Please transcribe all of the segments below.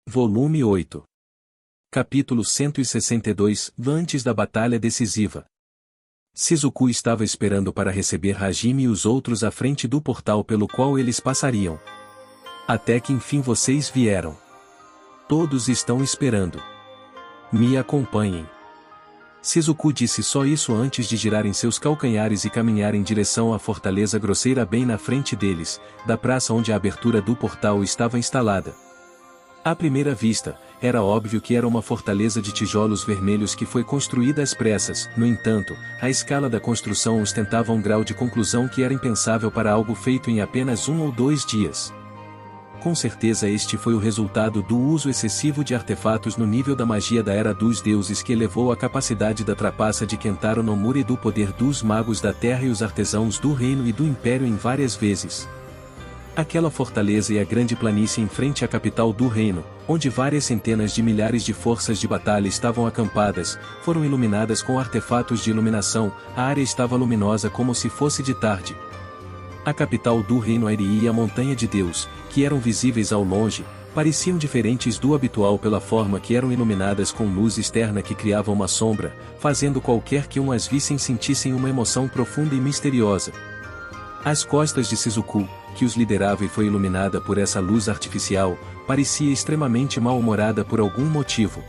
Volume 8. Capítulo 162. Antes da batalha decisiva. Shizuku estava esperando para receber Hajime e os outros à frente do portal pelo qual eles passariam. Até que enfim vocês vieram. Todos estão esperando. Me acompanhem. Shizuku disse só isso antes de girar em seus calcanhares e caminhar em direção à fortaleza grosseira bem na frente deles, da praça onde a abertura do portal estava instalada. À primeira vista, era óbvio que era uma fortaleza de tijolos vermelhos que foi construída às pressas. No entanto, a escala da construção ostentava um grau de conclusão que era impensável para algo feito em apenas 1 ou 2 dias. Com certeza este foi o resultado do uso excessivo de artefatos no nível da magia da Era dos Deuses que elevou a capacidade da trapaça de Kentaro Nomura e do poder dos magos da Terra e os artesãos do Reino e do Império em várias vezes. Aquela fortaleza e a grande planície em frente à capital do reino, onde várias centenas de milhares de forças de batalha estavam acampadas, foram iluminadas com artefatos de iluminação. A área estava luminosa como se fosse de tarde. A capital do reino Airi e a Montanha de Deus, que eram visíveis ao longe, pareciam diferentes do habitual pela forma que eram iluminadas com luz externa que criava uma sombra, fazendo qualquer que as vissem sentissem uma emoção profunda e misteriosa. As costas de Shizuku, que os liderava e foi iluminada por essa luz artificial, parecia extremamente mal-humorada por algum motivo.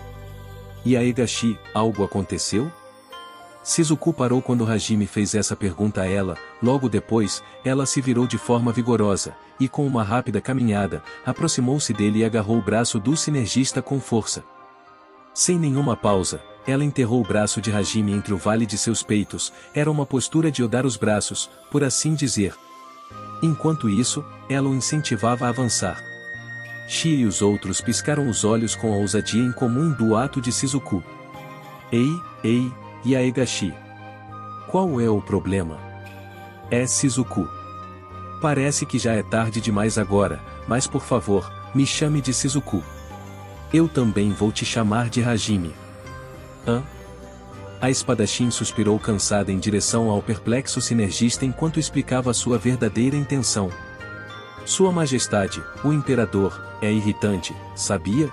E a Egashi, algo aconteceu? Shizuku parou quando Hajime fez essa pergunta a ela. Logo depois, ela se virou de forma vigorosa, e com uma rápida caminhada, aproximou-se dele e agarrou o braço do sinergista com força. Sem nenhuma pausa, ela enterrou o braço de Hajime entre o vale de seus peitos. Era uma postura de odar os braços, por assim dizer. Enquanto isso, ela o incentivava a avançar. Shia e os outros piscaram os olhos com a ousadia incomum do ato de Shizuku. Ei, e a Egashi? Qual é o problema? É Shizuku. Parece que já é tarde demais agora, mas por favor, me chame de Shizuku. Eu também vou te chamar de Hajime. Hã? A espadachim suspirou cansada em direção ao perplexo sinergista enquanto explicava sua verdadeira intenção. Sua Majestade, o Imperador, é irritante, sabia?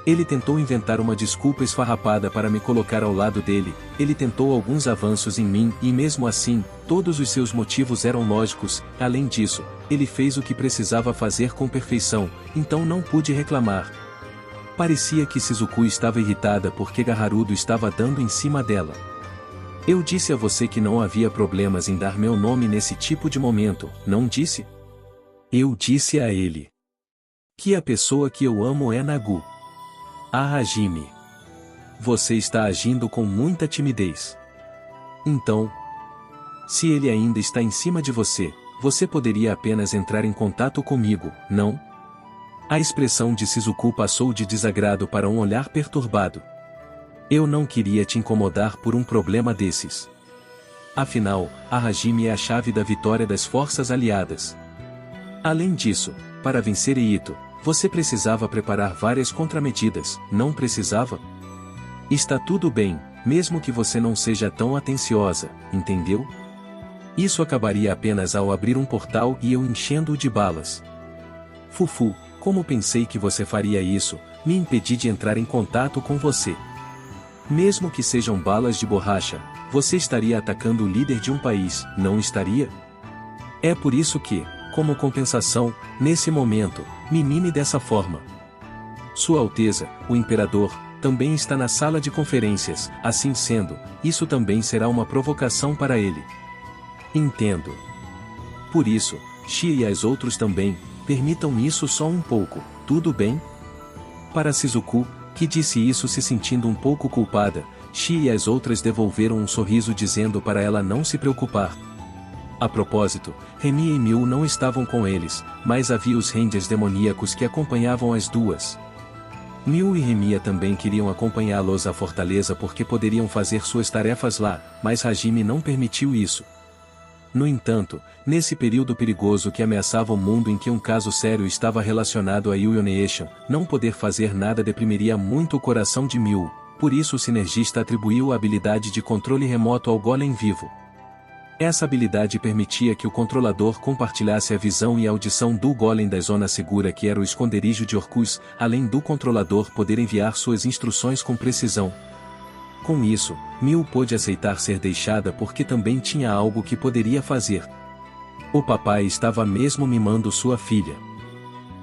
Ele tentou inventar uma desculpa esfarrapada para me colocar ao lado dele. Ele tentou alguns avanços em mim e mesmo assim, todos os seus motivos eram lógicos. Além disso, ele fez o que precisava fazer com perfeição, então não pude reclamar. Parecia que Shizuku estava irritada porque Gaharudo estava dando em cima dela. Eu disse a você que não havia problemas em dar meu nome nesse tipo de momento, não disse? Eu disse a ele que a pessoa que eu amo é Nagu. Ah, Hajime. Você está agindo com muita timidez. Então, se ele ainda está em cima de você, você poderia apenas entrar em contato comigo, não? A expressão de Shizuku passou de desagrado para um olhar perturbado. Eu não queria te incomodar por um problema desses. Afinal, a Hajime é a chave da vitória das forças aliadas. Além disso, para vencer Ito, você precisava preparar várias contramedidas, não precisava? Está tudo bem, mesmo que você não seja tão atenciosa, entendeu? Isso acabaria apenas ao abrir um portal e eu enchendo-o de balas. Fufu, como pensei que você faria isso, me impedi de entrar em contato com você. Mesmo que sejam balas de borracha, você estaria atacando o líder de um país, não estaria? É por isso que, como compensação, nesse momento, me mime dessa forma. Sua Alteza, o Imperador, também está na sala de conferências. Assim sendo, isso também será uma provocação para ele. Entendo. Por isso, Shia e as outros também, permitam isso só um pouco, tudo bem? Para Shizuku, que disse isso se sentindo um pouco culpada, Shia e as outras devolveram um sorriso dizendo para ela não se preocupar. A propósito, Remiya e Miu não estavam com eles, mas havia os Rangers demoníacos que acompanhavam as duas. Miu e Remiya também queriam acompanhá-los à fortaleza porque poderiam fazer suas tarefas lá, mas Hajime não permitiu isso. No entanto, nesse período perigoso que ameaçava o mundo em que um caso sério estava relacionado a Yuyoneation, não poder fazer nada deprimiria muito o coração de Miu, por isso o sinergista atribuiu a habilidade de controle remoto ao golem vivo. Essa habilidade permitia que o controlador compartilhasse a visão e a audição do golem da zona segura que era o esconderijo de Orcus, além do controlador poder enviar suas instruções com precisão. Com isso, Mil pôde aceitar ser deixada porque também tinha algo que poderia fazer. O papai estava mesmo mimando sua filha.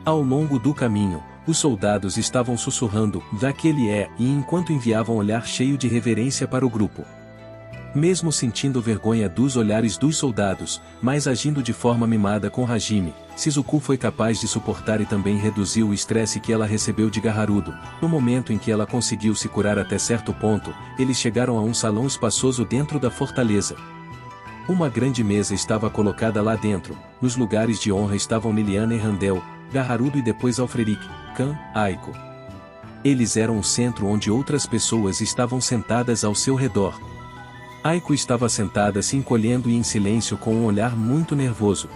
Ao longo do caminho, os soldados estavam sussurrando "daquele é" e enquanto enviavam um olhar cheio de reverência para o grupo. Mesmo sentindo vergonha dos olhares dos soldados, mas agindo de forma mimada com Hajime, Shizuku foi capaz de suportar e também reduziu o estresse que ela recebeu de Gaharudo. No momento em que ela conseguiu se curar até certo ponto, eles chegaram a um salão espaçoso dentro da fortaleza. Uma grande mesa estava colocada lá dentro, nos lugares de honra estavam Liliana e Handel, Gaharudo e depois Alfrerik, Kan, Aiko. Eles eram o centro onde outras pessoas estavam sentadas ao seu redor. Aiko estava sentada se encolhendo e em silêncio com um olhar muito nervoso.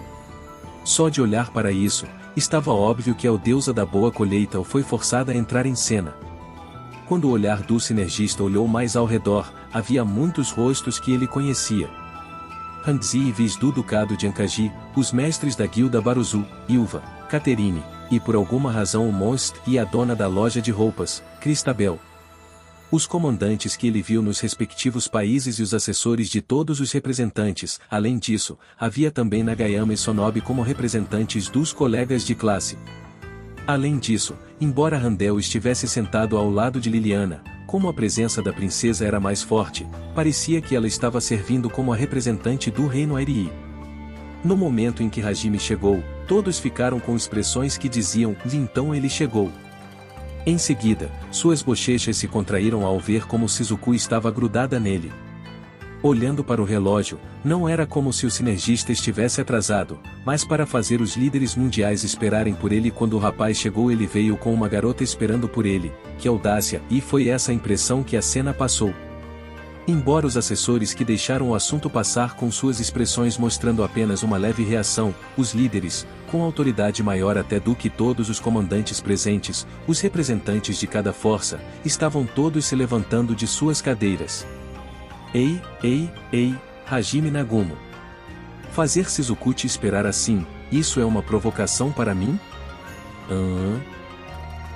Só de olhar para isso, estava óbvio que a deusa da boa colheita foi forçada a entrar em cena. Quando o olhar do sinergista olhou mais ao redor, havia muitos rostos que ele conhecia. Hanzi e Viz do Ducado de Ankaji, os mestres da guilda Baruzu, Ilva, Caterine, e por alguma razão o Most e a dona da loja de roupas, Cristabel. Os comandantes que ele viu nos respectivos países e os assessores de todos os representantes. Além disso, havia também Nagayama e Sonobe como representantes dos colegas de classe. Além disso, embora Handel estivesse sentado ao lado de Liliana, como a presença da princesa era mais forte, parecia que ela estava servindo como a representante do reino Airi. No momento em que Hajime chegou, todos ficaram com expressões que diziam, então ele chegou. Em seguida, suas bochechas se contraíram ao ver como Shizuku estava grudada nele. Olhando para o relógio, não era como se o sinergista estivesse atrasado, mas para fazer os líderes mundiais esperarem por ele. Quando o rapaz chegou, ele veio com uma garota esperando por ele, que audácia, e foi essa a impressão que a cena passou. Embora os assessores que deixaram o assunto passar com suas expressões mostrando apenas uma leve reação, os líderes, com autoridade maior até do que todos os comandantes presentes, os representantes de cada força, estavam todos se levantando de suas cadeiras. Ei, Hajime Nagumo. Fazer Shizuku te esperar assim, isso é uma provocação para mim?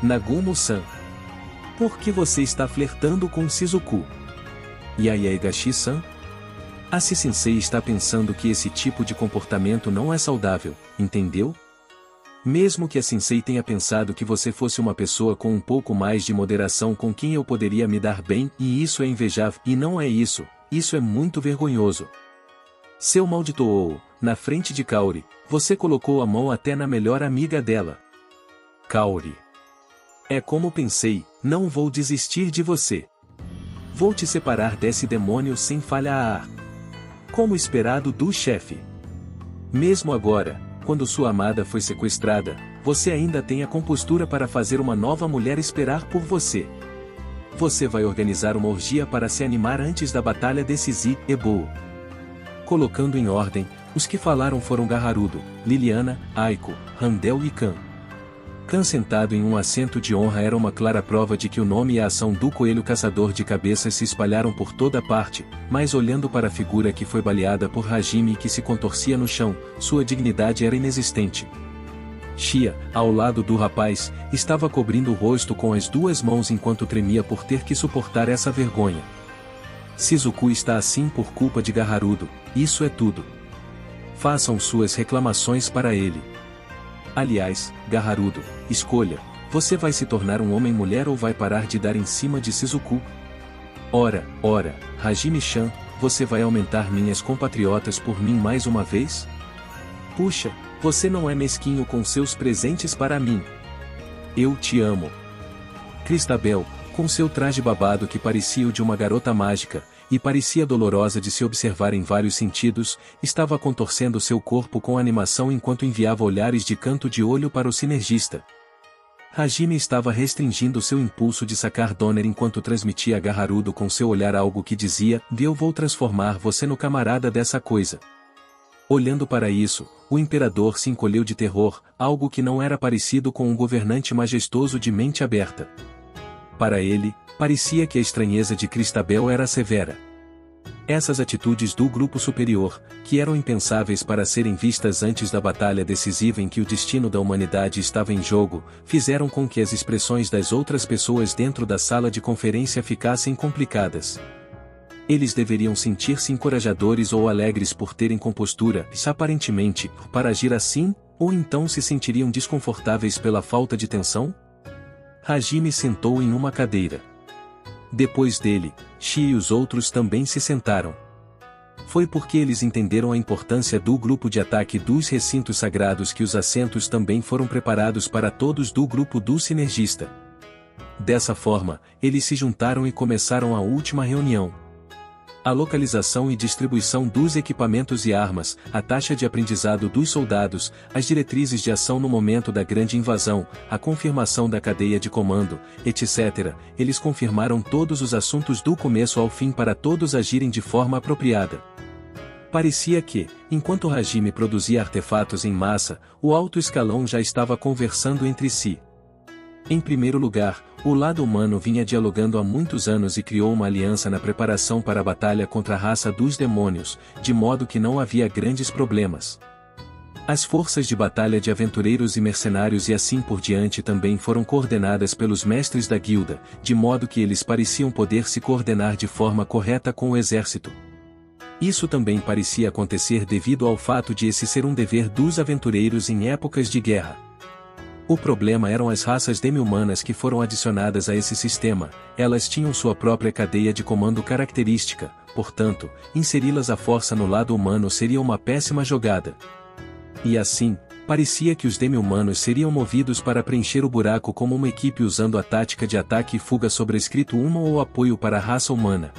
Nagumo-san. Por que você está flertando com Shizuku? Yayaigashi-san? A Sensei está pensando que esse tipo de comportamento não é saudável, entendeu? Mesmo que a Sensei tenha pensado que você fosse uma pessoa com um pouco mais de moderação com quem eu poderia me dar bem, e isso é invejável, e não é isso, isso é muito vergonhoso. Seu maldito, na frente de Kaori, você colocou a mão até na melhor amiga dela. Kaori. É como pensei, não vou desistir de você. Vou te separar desse demônio sem falhar. Como esperado do chefe. Mesmo agora, quando sua amada foi sequestrada, você ainda tem a compostura para fazer uma nova mulher esperar por você. Você vai organizar uma orgia para se animar antes da batalha decisiva, Ebo. Colocando em ordem, os que falaram foram Gaharudo, Liliana, Aiko, Handel e Kan. Kan sentado em um assento de honra era uma clara prova de que o nome e a ação do coelho caçador de cabeças se espalharam por toda parte, mas olhando para a figura que foi baleada por Hajime e que se contorcia no chão, sua dignidade era inexistente. Shia, ao lado do rapaz, estava cobrindo o rosto com as duas mãos enquanto tremia por ter que suportar essa vergonha. Shizuku está assim por culpa de Gaharudo, isso é tudo. Façam suas reclamações para ele. Aliás, Gaharudo, escolha, você vai se tornar um homem-mulher ou vai parar de dar em cima de Shizuku? Ora, Hajime-chan, você vai aumentar minhas compatriotas por mim mais uma vez? Puxa, você não é mesquinho com seus presentes para mim. Eu te amo. Cristabel, com seu traje babado que parecia o de uma garota mágica, e parecia dolorosa de se observar em vários sentidos, estava contorcendo seu corpo com animação enquanto enviava olhares de canto de olho para o sinergista. Hajime estava restringindo seu impulso de sacar Donner enquanto transmitia a Gaharudo com seu olhar algo que dizia, eu vou transformar você no camarada dessa coisa. Olhando para isso, o imperador se encolheu de terror, algo que não era parecido com um governante majestoso de mente aberta. Para ele, parecia que a estranheza de Cristabel era severa. Essas atitudes do grupo superior, que eram impensáveis para serem vistas antes da batalha decisiva em que o destino da humanidade estava em jogo, fizeram com que as expressões das outras pessoas dentro da sala de conferência ficassem complicadas. Eles deveriam sentir-se encorajadores ou alegres por terem compostura, aparentemente, para agir assim, ou então se sentiriam desconfortáveis pela falta de tensão? Hajime sentou em uma cadeira. Depois dele, Shi e os outros também se sentaram. Foi porque eles entenderam a importância do grupo de ataque dos recintos sagrados que os assentos também foram preparados para todos do grupo do sinergista. Dessa forma, eles se juntaram e começaram a última reunião. A localização e distribuição dos equipamentos e armas, a taxa de aprendizado dos soldados, as diretrizes de ação no momento da grande invasão, a confirmação da cadeia de comando, etc. Eles confirmaram todos os assuntos do começo ao fim para todos agirem de forma apropriada. Parecia que, enquanto Hajime produzia artefatos em massa, o alto escalão já estava conversando entre si. Em primeiro lugar, o lado humano vinha dialogando há muitos anos e criou uma aliança na preparação para a batalha contra a raça dos demônios, de modo que não havia grandes problemas. As forças de batalha de aventureiros e mercenários e assim por diante também foram coordenadas pelos mestres da guilda, de modo que eles pareciam poder se coordenar de forma correta com o exército. Isso também parecia acontecer devido ao fato de esse ser um dever dos aventureiros em épocas de guerra. O problema eram as raças demi-humanas que foram adicionadas a esse sistema. Elas tinham sua própria cadeia de comando característica, portanto, inseri-las à força no lado humano seria uma péssima jogada. E assim, parecia que os demi-humanos seriam movidos para preencher o buraco como uma equipe usando a tática de ataque e fuga sobrescrito uma ou apoio para a raça humana.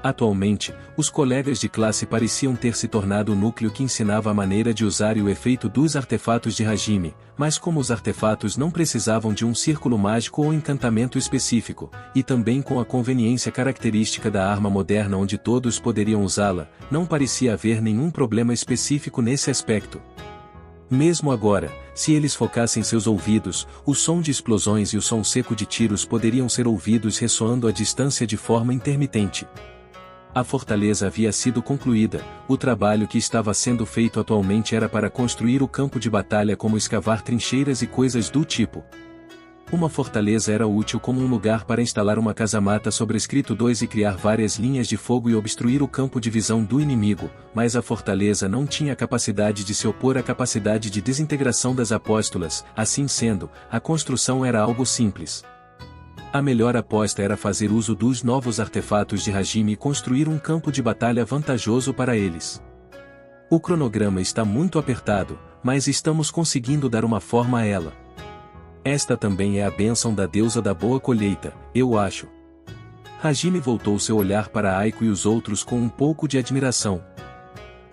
Atualmente, os colegas de classe pareciam ter se tornado o núcleo que ensinava a maneira de usar e o efeito dos artefatos de Hajime, mas como os artefatos não precisavam de um círculo mágico ou encantamento específico, e também com a conveniência característica da arma moderna onde todos poderiam usá-la, não parecia haver nenhum problema específico nesse aspecto. Mesmo agora, se eles focassem seus ouvidos, o som de explosões e o som seco de tiros poderiam ser ouvidos ressoando à distância de forma intermitente. A fortaleza havia sido concluída, o trabalho que estava sendo feito atualmente era para construir o campo de batalha como escavar trincheiras e coisas do tipo. Uma fortaleza era útil como um lugar para instalar uma casamata sobrescrito 2 e criar várias linhas de fogo e obstruir o campo de visão do inimigo, mas a fortaleza não tinha a capacidade de se opor à capacidade de desintegração das apóstolas, assim sendo, a construção era algo simples. A melhor aposta era fazer uso dos novos artefatos de Hajime e construir um campo de batalha vantajoso para eles. O cronograma está muito apertado, mas estamos conseguindo dar uma forma a ela. Esta também é a bênção da deusa da boa colheita, eu acho. Hajime voltou seu olhar para Aiko e os outros com um pouco de admiração.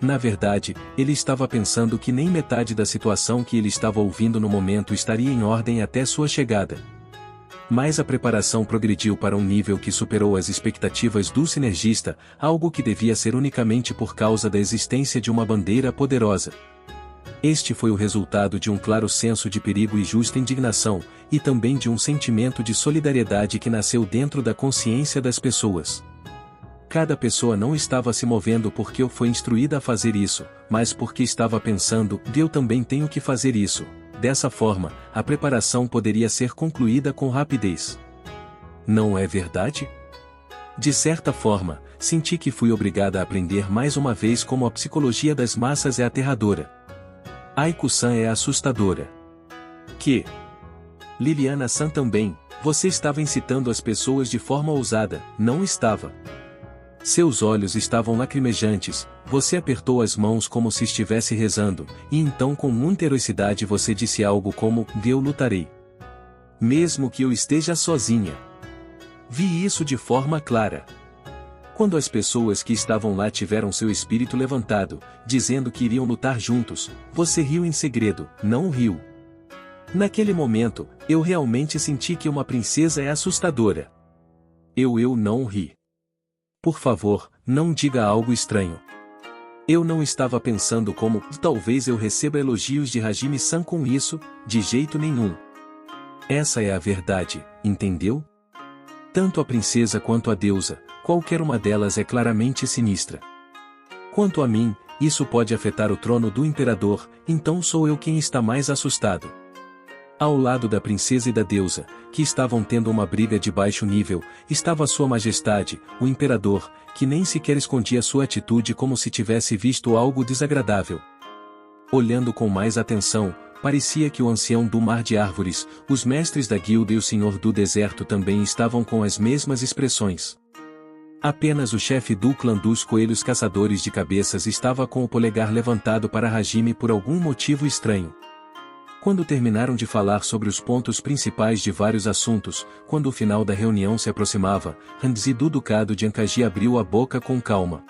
Na verdade, ele estava pensando que nem metade da situação que ele estava ouvindo no momento estaria em ordem até sua chegada. Mas a preparação progrediu para um nível que superou as expectativas do sinergista, algo que devia ser unicamente por causa da existência de uma bandeira poderosa. Este foi o resultado de um claro senso de perigo e justa indignação, e também de um sentimento de solidariedade que nasceu dentro da consciência das pessoas. Cada pessoa não estava se movendo porque eu fui instruída a fazer isso, mas porque estava pensando, eu também tenho que fazer isso. Dessa forma, a preparação poderia ser concluída com rapidez. Não é verdade? De certa forma, senti que fui obrigada a aprender mais uma vez como a psicologia das massas é aterradora. Aiko-san é assustadora. Que? Liliana-san também, você estava incitando as pessoas de forma ousada, não estava? Seus olhos estavam lacrimejantes, você apertou as mãos como se estivesse rezando, e então com muita heroicidade você disse algo como, eu lutarei. Mesmo que eu esteja sozinha. Vi isso de forma clara. Quando as pessoas que estavam lá tiveram seu espírito levantado, dizendo que iriam lutar juntos, você riu em segredo, não riu. Naquele momento, eu realmente senti que uma princesa é assustadora. Eu não ri. Por favor, não diga algo estranho. Eu não estava pensando como, talvez eu receba elogios de Hajime-san com isso, de jeito nenhum. Essa é a verdade, entendeu? Tanto a princesa quanto a deusa, Qualquer uma delas é claramente sinistra. Quanto a mim, isso pode afetar o trono do imperador, então sou eu quem está mais assustado. Ao lado da princesa e da deusa, que estavam tendo uma briga de baixo nível, estava Sua Majestade, o imperador, que nem sequer escondia sua atitude como se tivesse visto algo desagradável. Olhando com mais atenção, parecia que o ancião do Mar de Árvores, os mestres da guilda e o senhor do deserto também estavam com as mesmas expressões. Apenas o chefe do clã dos Coelhos Caçadores de Cabeças estava com o polegar levantado para Hajime por algum motivo estranho. Quando terminaram de falar sobre os pontos principais de vários assuntos, quando o final da reunião se aproximava, Hanzi do Ducado de Ankaji abriu a boca com calma.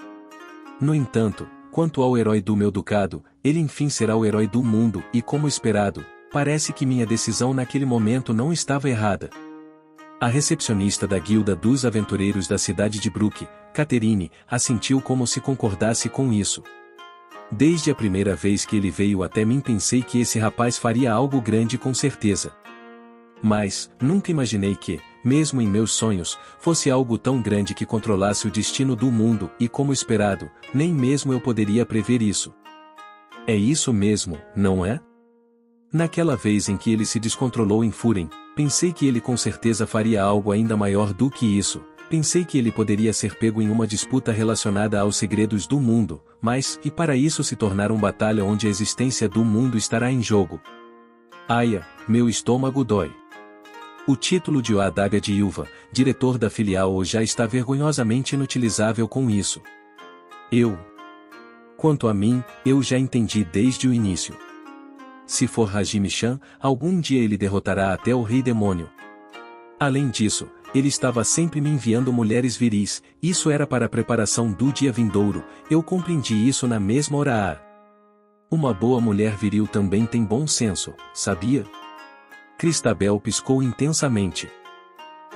No entanto, quanto ao herói do meu ducado, ele enfim será o herói do mundo e, como esperado, parece que minha decisão naquele momento não estava errada. A recepcionista da guilda dos aventureiros da cidade de Brook, Catherine, assentiu como se concordasse com isso. Desde a primeira vez que ele veio até mim pensei que esse rapaz faria algo grande com certeza. Mas, nunca imaginei que, mesmo em meus sonhos, fosse algo tão grande que controlasse o destino do mundo e como esperado, nem mesmo eu poderia prever isso. É isso mesmo, não é? Naquela vez em que ele se descontrolou em Furen, pensei que ele com certeza faria algo ainda maior do que isso. Pensei que ele poderia ser pego em uma disputa relacionada aos segredos do mundo, mas, e para isso se tornar uma batalha onde a existência do mundo estará em jogo. Aia, meu estômago dói. O título de Oadaga de Ilva, diretor da filial já está vergonhosamente inutilizável com isso. Quanto a mim, eu já entendi desde o início. Se for Hajime-chan, algum dia ele derrotará até o Rei Demônio. Além disso, ele estava sempre me enviando mulheres viris, isso era para a preparação do dia vindouro, eu compreendi isso na mesma hora. Uma boa mulher viril também tem bom senso, sabia? Cristabel piscou intensamente.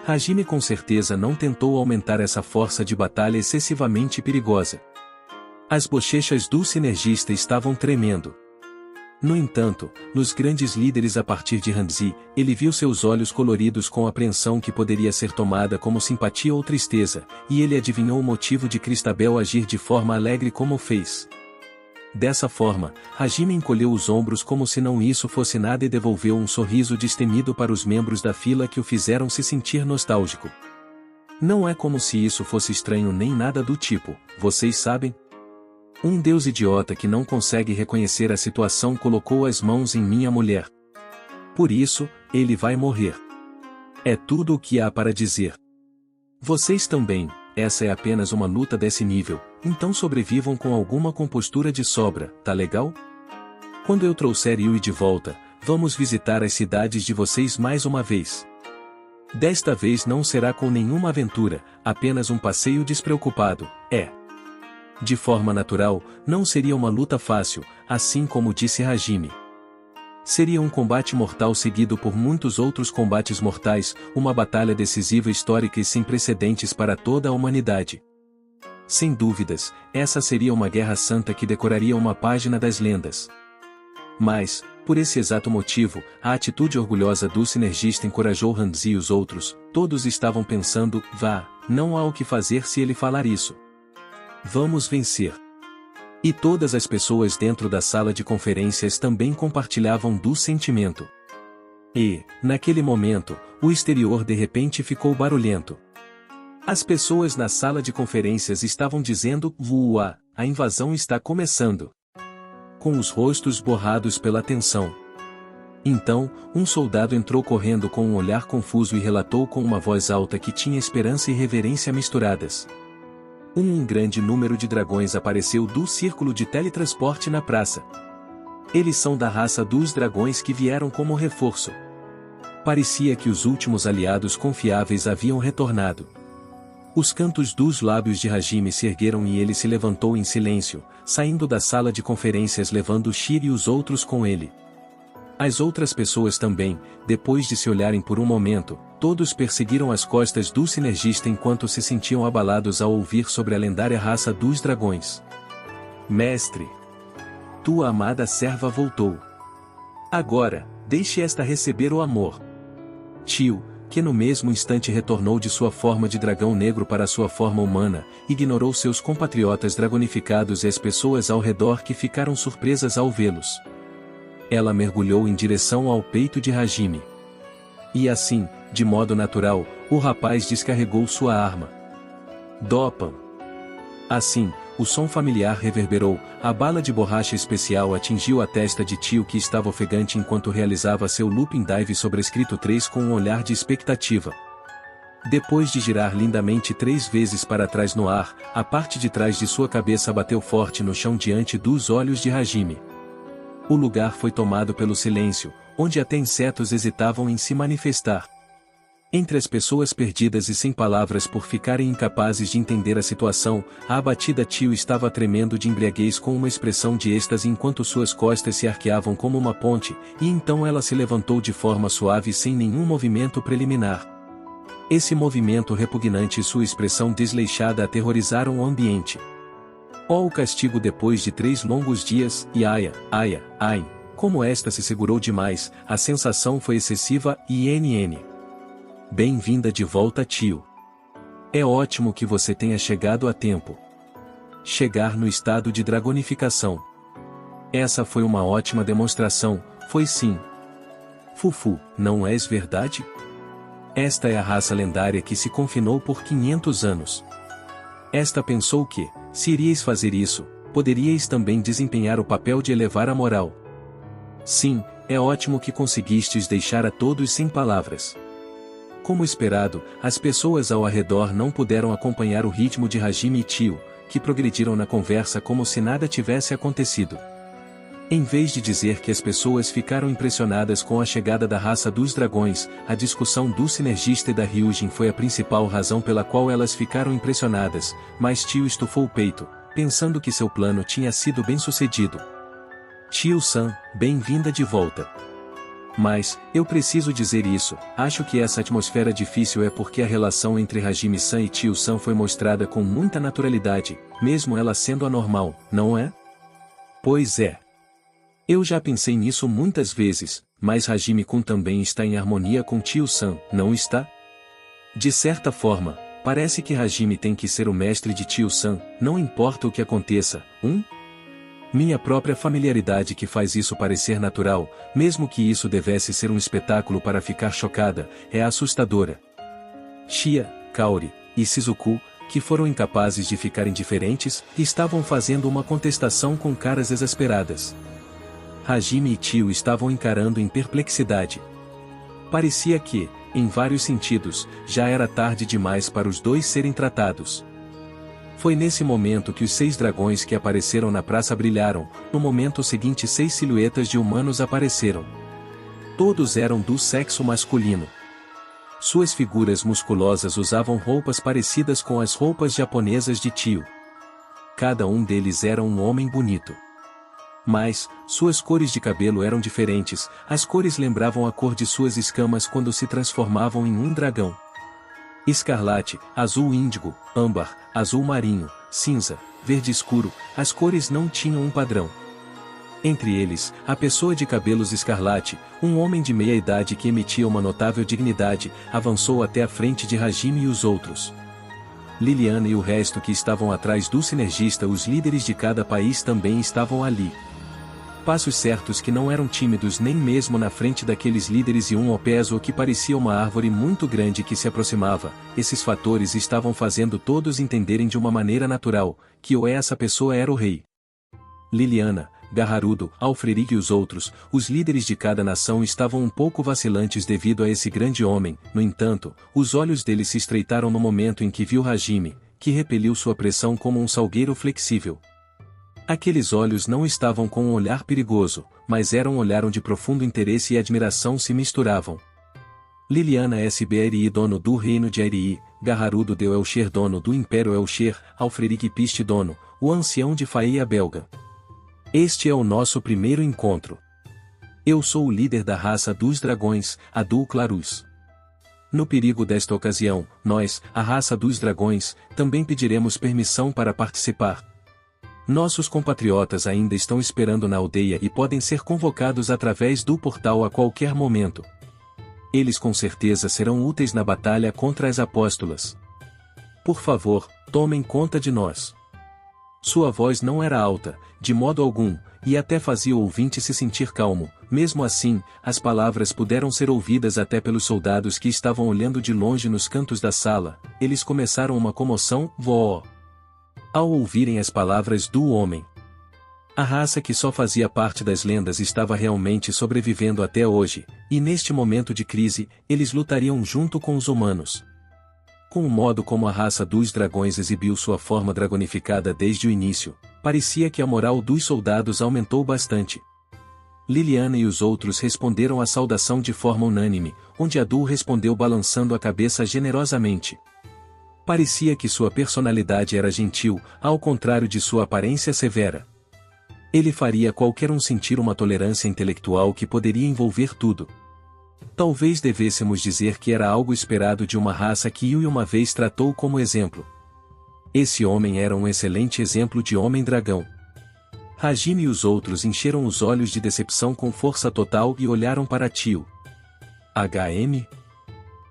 Hajime com certeza não tentou aumentar essa força de batalha excessivamente perigosa. As bochechas do sinergista estavam tremendo. No entanto, nos grandes líderes a partir de Hanzi, ele viu seus olhos coloridos com apreensão que poderia ser tomada como simpatia ou tristeza, e ele adivinhou o motivo de Cristabel agir de forma alegre como fez. Dessa forma, Hajime encolheu os ombros como se não isso fosse nada e devolveu um sorriso destemido para os membros da fila que o fizeram se sentir nostálgico. Não é como se isso fosse estranho nem nada do tipo, vocês sabem? Um deus idiota que não consegue reconhecer a situação colocou as mãos em minha mulher. Por isso, ele vai morrer. É tudo o que há para dizer. Vocês também, essa é apenas uma luta desse nível, então sobrevivam com alguma compostura de sobra, tá legal? Quando eu trouxer Yui de volta, vamos visitar as cidades de vocês mais uma vez. Desta vez não será com nenhuma aventura, apenas um passeio despreocupado, De forma natural, não seria uma luta fácil, assim como disse Hajime. Seria um combate mortal seguido por muitos outros combates mortais, uma batalha decisiva histórica e sem precedentes para toda a humanidade. Sem dúvidas, essa seria uma guerra santa que decoraria uma página das lendas. Mas, por esse exato motivo, a atitude orgulhosa do sinergista encorajou Hanzi e os outros, todos estavam pensando, não há o que fazer se ele falar isso. Vamos vencer. E todas as pessoas dentro da sala de conferências também compartilhavam do sentimento. E, naquele momento, o exterior de repente ficou barulhento. As pessoas na sala de conferências estavam dizendo, a invasão está começando. Com os rostos borrados pela tensão. Então, um soldado entrou correndo com um olhar confuso e relatou com uma voz alta que tinha esperança e reverência misturadas. Um grande número de dragões apareceu do círculo de teletransporte na praça. Eles são da raça dos dragões que vieram como reforço. Parecia que os últimos aliados confiáveis haviam retornado. Os cantos dos lábios de Hajime se ergueram e ele se levantou em silêncio, saindo da sala de conferências levando Shiri e os outros com ele. As outras pessoas também, depois de se olharem por um momento, todos perseguiram as costas do sinergista enquanto se sentiam abalados ao ouvir sobre a lendária raça dos dragões. Mestre! Tua amada serva voltou. Agora, deixe esta receber o amor. Tio, que no mesmo instante retornou de sua forma de dragão negro para sua forma humana, ignorou seus compatriotas dragonificados e as pessoas ao redor que ficaram surpresas ao vê-los. Ela mergulhou em direção ao peito de Hajime. E assim, de modo natural, o rapaz descarregou sua arma. Dopam. Assim, o som familiar reverberou, a bala de borracha especial atingiu a testa de Tio que estava ofegante enquanto realizava seu looping dive sobrescrito 3 com um olhar de expectativa. Depois de girar lindamente 3 vezes para trás no ar, a parte de trás de sua cabeça bateu forte no chão diante dos olhos de Hajime. O lugar foi tomado pelo silêncio, onde até insetos hesitavam em se manifestar. Entre as pessoas perdidas e sem palavras por ficarem incapazes de entender a situação, a abatida Tio estava tremendo de embriaguez com uma expressão de êxtase enquanto suas costas se arqueavam como uma ponte, e então ela se levantou de forma suave sem nenhum movimento preliminar. Esse movimento repugnante e sua expressão desleixada aterrorizaram o ambiente. Oh, o castigo depois de 3 longos dias, e ai, como esta se segurou demais, a sensação foi excessiva e Bem-vinda de volta, Tio. É ótimo que você tenha chegado a tempo. Chegar no estado de dragonificação. Essa foi uma ótima demonstração, foi sim. Fufu, não és verdade? Esta é a raça lendária que se confinou por 500 anos. Esta pensou que, se iríeis fazer isso, poderíeis também desempenhar o papel de elevar a moral. Sim, é ótimo que conseguistes deixar a todos sem palavras. Como esperado, as pessoas ao redor não puderam acompanhar o ritmo de Hajime e Tio, que progrediram na conversa como se nada tivesse acontecido. Em vez de dizer que as pessoas ficaram impressionadas com a chegada da raça dos dragões, a discussão do sinergista e da Ryujin foi a principal razão pela qual elas ficaram impressionadas, mas Tio estufou o peito, pensando que seu plano tinha sido bem-sucedido. Tio-san, bem-vinda de volta. Mas, eu preciso dizer isso, acho que essa atmosfera difícil é porque a relação entre Hajime-san e Tio-san foi mostrada com muita naturalidade, mesmo ela sendo anormal, não é? Pois é. Eu já pensei nisso muitas vezes, mas Hajime-kun também está em harmonia com Tio-san, não está? De certa forma, parece que Hajime tem que ser o mestre de Tio-san, não importa o que aconteça, Minha própria familiaridade que faz isso parecer natural, mesmo que isso devesse ser um espetáculo para ficar chocada, é assustadora. Shia, Kaori e Shizuku, que foram incapazes de ficar indiferentes, estavam fazendo uma contestação com caras exasperadas. Hajime e Tio estavam encarando em perplexidade. Parecia que, em vários sentidos, já era tarde demais para os dois serem tratados. Foi nesse momento que os 6 dragões que apareceram na praça brilharam, no momento seguinte 6 silhuetas de humanos apareceram. Todos eram do sexo masculino. Suas figuras musculosas usavam roupas parecidas com as roupas japonesas de Tio. Cada um deles era um homem bonito. Mas, suas cores de cabelo eram diferentes, as cores lembravam a cor de suas escamas quando se transformavam em um dragão. Escarlate, azul índigo, âmbar, azul marinho, cinza, verde escuro, as cores não tinham um padrão. Entre eles, a pessoa de cabelos escarlate, um homem de meia idade que emitia uma notável dignidade, avançou até a frente de Hajime e os outros. Liliana e o resto que estavam atrás do sinergista, os líderes de cada país também estavam ali. Passos certos que não eram tímidos nem mesmo na frente daqueles líderes e um opeso que parecia uma árvore muito grande que se aproximava, esses fatores estavam fazendo todos entenderem de uma maneira natural, que ou essa pessoa era o rei. Liliana, Gaharudo, Alfrerig e os outros, os líderes de cada nação estavam um pouco vacilantes devido a esse grande homem, no entanto, os olhos deles se estreitaram no momento em que viu Hajime, que repeliu sua pressão como um salgueiro flexível. Aqueles olhos não estavam com um olhar perigoso, mas eram um olhar onde profundo interesse e admiração se misturavam. Liliana SBRI dono do reino de Airi, Gaharudo de Elcher dono do Império Elcher, Alfrerig Piste dono, o ancião de Faeia belga. Este é o nosso primeiro encontro. Eu sou o líder da raça dos dragões, Adul Clarus. No perigo desta ocasião, nós, a raça dos dragões, também pediremos permissão para participar. Nossos compatriotas ainda estão esperando na aldeia e podem ser convocados através do portal a qualquer momento. Eles com certeza serão úteis na batalha contra as apóstolas. Por favor, tomem conta de nós. Sua voz não era alta, de modo algum, e até fazia o ouvinte se sentir calmo. Mesmo assim, as palavras puderam ser ouvidas até pelos soldados que estavam olhando de longe nos cantos da sala. Eles começaram uma comoção, vó. Ao ouvirem as palavras do homem. A raça que só fazia parte das lendas estava realmente sobrevivendo até hoje, e neste momento de crise, eles lutariam junto com os humanos. Com o modo como a raça dos dragões exibiu sua forma dragonificada desde o início, parecia que a moral dos soldados aumentou bastante. Liliana e os outros responderam à saudação de forma unânime, onde Adu respondeu balançando a cabeça generosamente. Parecia que sua personalidade era gentil, ao contrário de sua aparência severa. Ele faria qualquer um sentir uma tolerância intelectual que poderia envolver tudo. Talvez devêssemos dizer que era algo esperado de uma raça que Yui uma vez tratou como exemplo. Esse homem era um excelente exemplo de homem-dragão. Hajime e os outros encheram os olhos de decepção com força total e olharam para Tio. HM?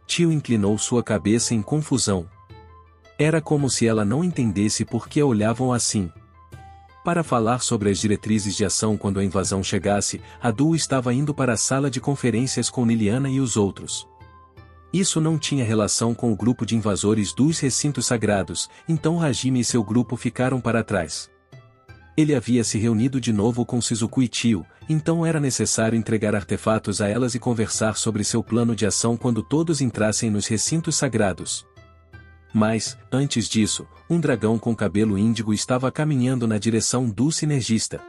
Tio inclinou sua cabeça em confusão. Era como se ela não entendesse por que olhavam assim. Para falar sobre as diretrizes de ação quando a invasão chegasse, Adu estava indo para a sala de conferências com Liliana e os outros. Isso não tinha relação com o grupo de invasores dos recintos sagrados, então Hajime e seu grupo ficaram para trás. Ele havia se reunido de novo com Shizuku e Tio, então era necessário entregar artefatos a elas e conversar sobre seu plano de ação quando todos entrassem nos recintos sagrados. Mas, antes disso, um dragão com cabelo índigo estava caminhando na direção do sinergista.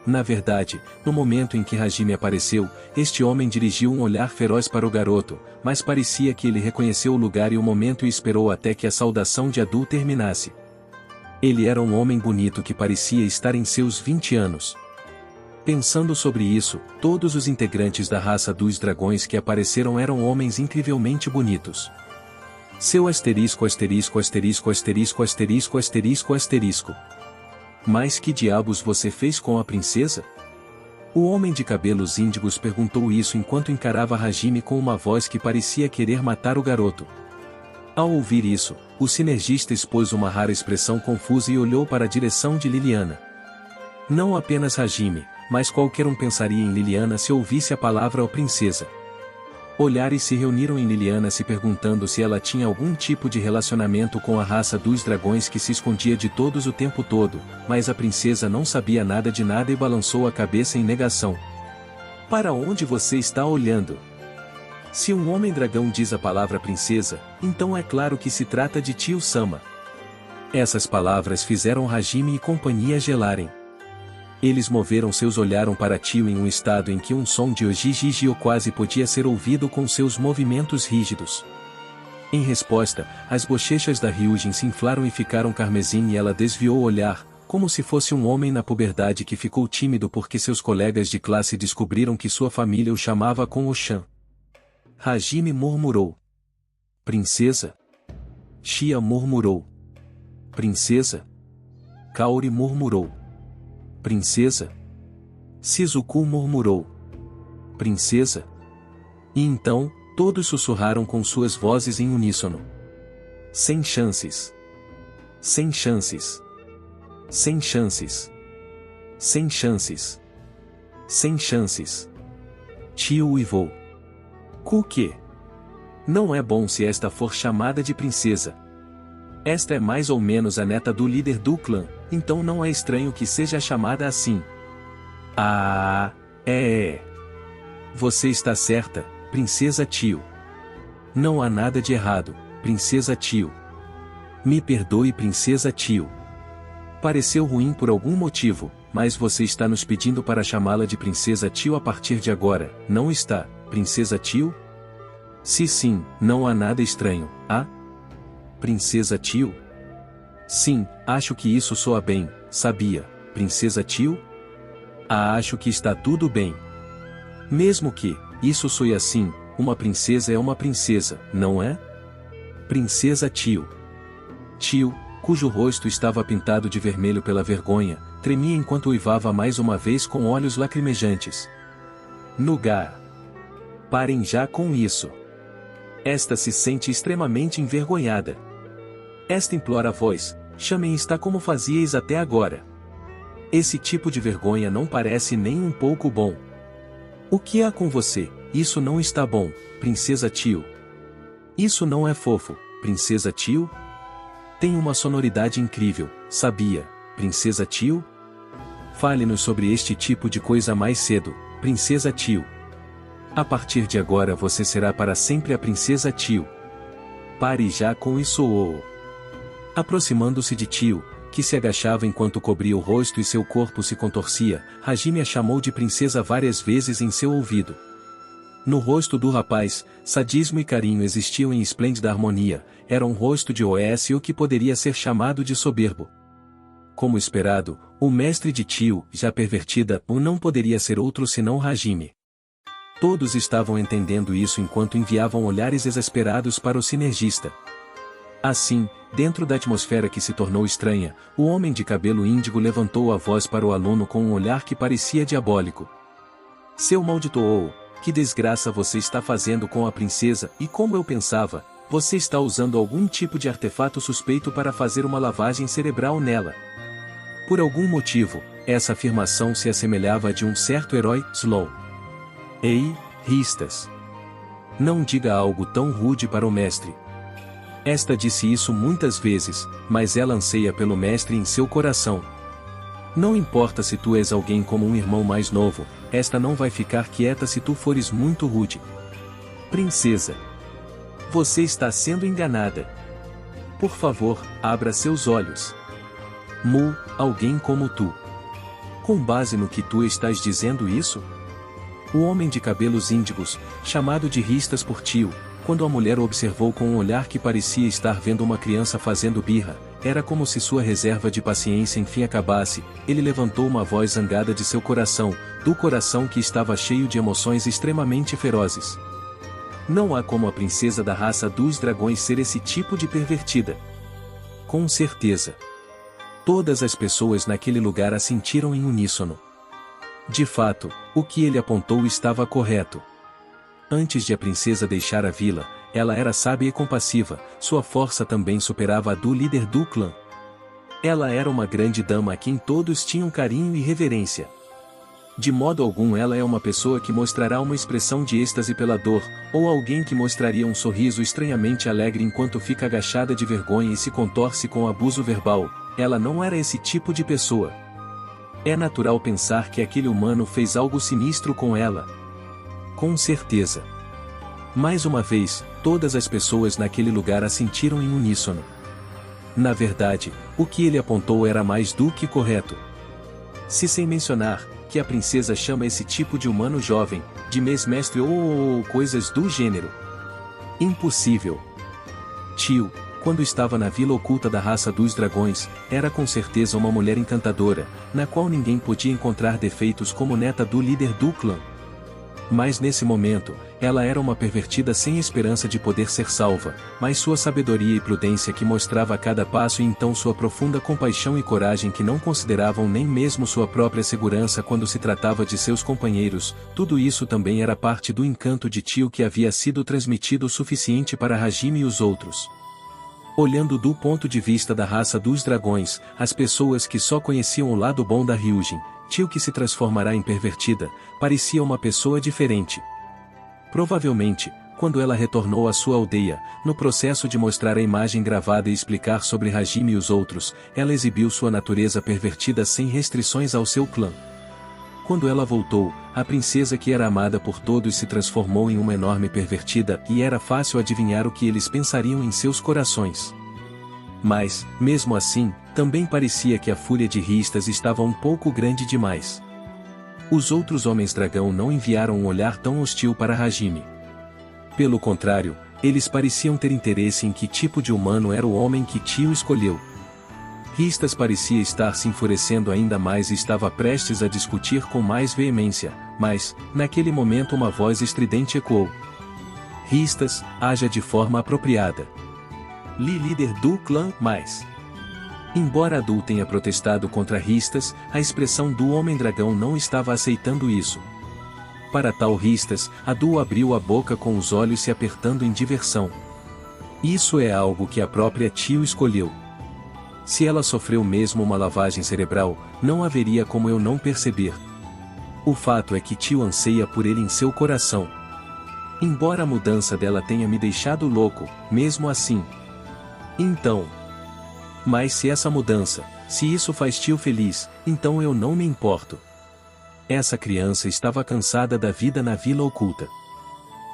Na verdade, no momento em que Hajime apareceu, este homem dirigiu um olhar feroz para o garoto, mas parecia que ele reconheceu o lugar e o momento e esperou até que a saudação de Adu terminasse. Ele era um homem bonito que parecia estar em seus 20 anos. Pensando sobre isso, todos os integrantes da raça dos dragões que apareceram eram homens incrivelmente bonitos. Seu asterisco asterisco asterisco asterisco asterisco asterisco asterisco. Mas que diabos você fez com a princesa? O homem de cabelos índigos perguntou isso enquanto encarava Hajime com uma voz que parecia querer matar o garoto. Ao ouvir isso, o sinergista expôs uma rara expressão confusa e olhou para a direção de Liliana. Não apenas Hajime, mas qualquer um pensaria em Liliana se ouvisse a palavra princesa. Olhares se reuniram em Liliana se perguntando se ela tinha algum tipo de relacionamento com a raça dos dragões que se escondia de todos o tempo todo, mas a princesa não sabia nada de nada e balançou a cabeça em negação. Para onde você está olhando? Se um homem-dragão diz a palavra princesa, então é claro que se trata de Tio Sama. Essas palavras fizeram Hajime e companhia gelarem. Eles moveram seus olharam para Tio em um estado em que um som de ojijijio quase podia ser ouvido com seus movimentos rígidos. Em resposta, as bochechas da Ryujin se inflaram e ficaram carmesim e ela desviou o olhar, como se fosse um homem na puberdade que ficou tímido porque seus colegas de classe descobriram que sua família o chamava com Oshan. Hajime murmurou. Princesa? Shia murmurou. Princesa? Kaori murmurou. Princesa? Shizuku murmurou. Princesa? E então, todos sussurraram com suas vozes em uníssono. Sem chances. Sem chances. Sem chances. Sem chances. Sem chances. Tio uivou. Kuke. Não é bom se esta for chamada de princesa. Esta é mais ou menos a neta do líder do clã, então não é estranho que seja chamada assim. Ah, é. Você está certa, princesa Tio. Não há nada de errado, princesa Tio. Me perdoe, princesa Tio. Pareceu ruim por algum motivo, mas você está nos pedindo para chamá-la de princesa Tio a partir de agora, não está, princesa Tio? Sim, não há nada estranho, ah? Princesa Tio? Sim, acho que isso soa bem, sabia, princesa Tio? Ah, acho que está tudo bem. Mesmo que, isso soe assim, uma princesa é uma princesa, não é? Princesa Tio. Tio, cujo rosto estava pintado de vermelho pela vergonha, tremia enquanto uivava mais uma vez com olhos lacrimejantes. Nugar. Parem já com isso. Esta se sente extremamente envergonhada. Esta implora a vós, chamem está como fazíeis até agora. Esse tipo de vergonha não parece nem um pouco bom. O que há com você? Isso não está bom, princesa Tio. Isso não é fofo, princesa Tio. Tem uma sonoridade incrível, sabia, princesa Tio? Fale-nos sobre este tipo de coisa mais cedo, princesa Tio. A partir de agora você será para sempre a princesa Tio. Pare já com isso. Aproximando-se de Tio, que se agachava enquanto cobria o rosto e seu corpo se contorcia, Hajime a chamou de princesa várias vezes em seu ouvido. No rosto do rapaz, sadismo e carinho existiam em esplêndida harmonia, era um rosto de o que poderia ser chamado de soberbo. Como esperado, o mestre de Tio, já pervertida, não poderia ser outro senão Hajime. Todos estavam entendendo isso enquanto enviavam olhares exasperados para o sinergista. Assim, dentro da atmosfera que se tornou estranha, o homem de cabelo índigo levantou a voz para o aluno com um olhar que parecia diabólico. Seu maldito, que desgraça você está fazendo com a princesa, e como eu pensava, você está usando algum tipo de artefato suspeito para fazer uma lavagem cerebral nela. Por algum motivo, essa afirmação se assemelhava a de um certo herói, Slow. Ei, Ristas. Não diga algo tão rude para o mestre. Esta disse isso muitas vezes, mas ela anseia pelo mestre em seu coração. Não importa se tu és alguém como um irmão mais novo, esta não vai ficar quieta se tu fores muito rude. Princesa. Você está sendo enganada. Por favor, abra seus olhos. Alguém como tu. Com base no que tu estás dizendo isso? O homem de cabelos índigos, chamado de Ristas por Tio, quando a mulher o observou com um olhar que parecia estar vendo uma criança fazendo birra, era como se sua reserva de paciência enfim acabasse, ele levantou uma voz zangada de seu coração, do coração que estava cheio de emoções extremamente ferozes. Não há como a princesa da raça dos dragões ser esse tipo de pervertida. Com certeza. Todas as pessoas naquele lugar assentiram em uníssono. De fato, o que ele apontou estava correto. Antes de a princesa deixar a vila, ela era sábia e compassiva, sua força também superava a do líder do clã. Ela era uma grande dama a quem todos tinham carinho e reverência. De modo algum ela é uma pessoa que mostrará uma expressão de êxtase pela dor, ou alguém que mostraria um sorriso estranhamente alegre enquanto fica agachada de vergonha e se contorce com abuso verbal. Ela não era esse tipo de pessoa. É natural pensar que aquele humano fez algo sinistro com ela. Com certeza. Mais uma vez, todas as pessoas naquele lugar assentiram em uníssono. Na verdade, o que ele apontou era mais do que correto. Se sem mencionar, que a princesa chama esse tipo de humano jovem, de mestre ou coisas do gênero. Impossível. Tio, quando estava na vila oculta da raça dos dragões, era com certeza uma mulher encantadora, na qual ninguém podia encontrar defeitos como neta do líder do clã. Mas nesse momento, ela era uma pervertida sem esperança de poder ser salva, mas sua sabedoria e prudência que mostrava a cada passo e então sua profunda compaixão e coragem que não consideravam nem mesmo sua própria segurança quando se tratava de seus companheiros, tudo isso também era parte do encanto de Tio que havia sido transmitido o suficiente para Hajime e os outros. Olhando do ponto de vista da raça dos dragões, as pessoas que só conheciam o lado bom da Ryujin, Tio que se transformará em pervertida, parecia uma pessoa diferente. Provavelmente, quando ela retornou à sua aldeia, no processo de mostrar a imagem gravada e explicar sobre Hajime e os outros, ela exibiu sua natureza pervertida sem restrições ao seu clã. Quando ela voltou, a princesa que era amada por todos se transformou em uma enorme pervertida e era fácil adivinhar o que eles pensariam em seus corações. Mas, mesmo assim, também parecia que a fúria de Ristas estava um pouco grande demais. Os outros homens-dragão não enviaram um olhar tão hostil para Hajime. Pelo contrário, eles pareciam ter interesse em que tipo de humano era o homem que Tio escolheu. Ristas parecia estar se enfurecendo ainda mais e estava prestes a discutir com mais veemência, mas, naquele momento uma voz estridente ecoou. Ristas, haja de forma apropriada. Líder do clã, mais. Embora Adu tenha protestado contra Ristas, a expressão do Homem-Dragão não estava aceitando isso. Para tal Ristas, Adu abriu a boca com os olhos se apertando em diversão. Isso é algo que a própria Tio escolheu. Se ela sofreu mesmo uma lavagem cerebral, não haveria como eu não perceber. O fato é que Tio anseia por ele em seu coração. Embora a mudança dela tenha me deixado louco, mesmo assim. Então. Mas se essa mudança, se isso faz Tio feliz, então eu não me importo. Essa criança estava cansada da vida na Vila Oculta.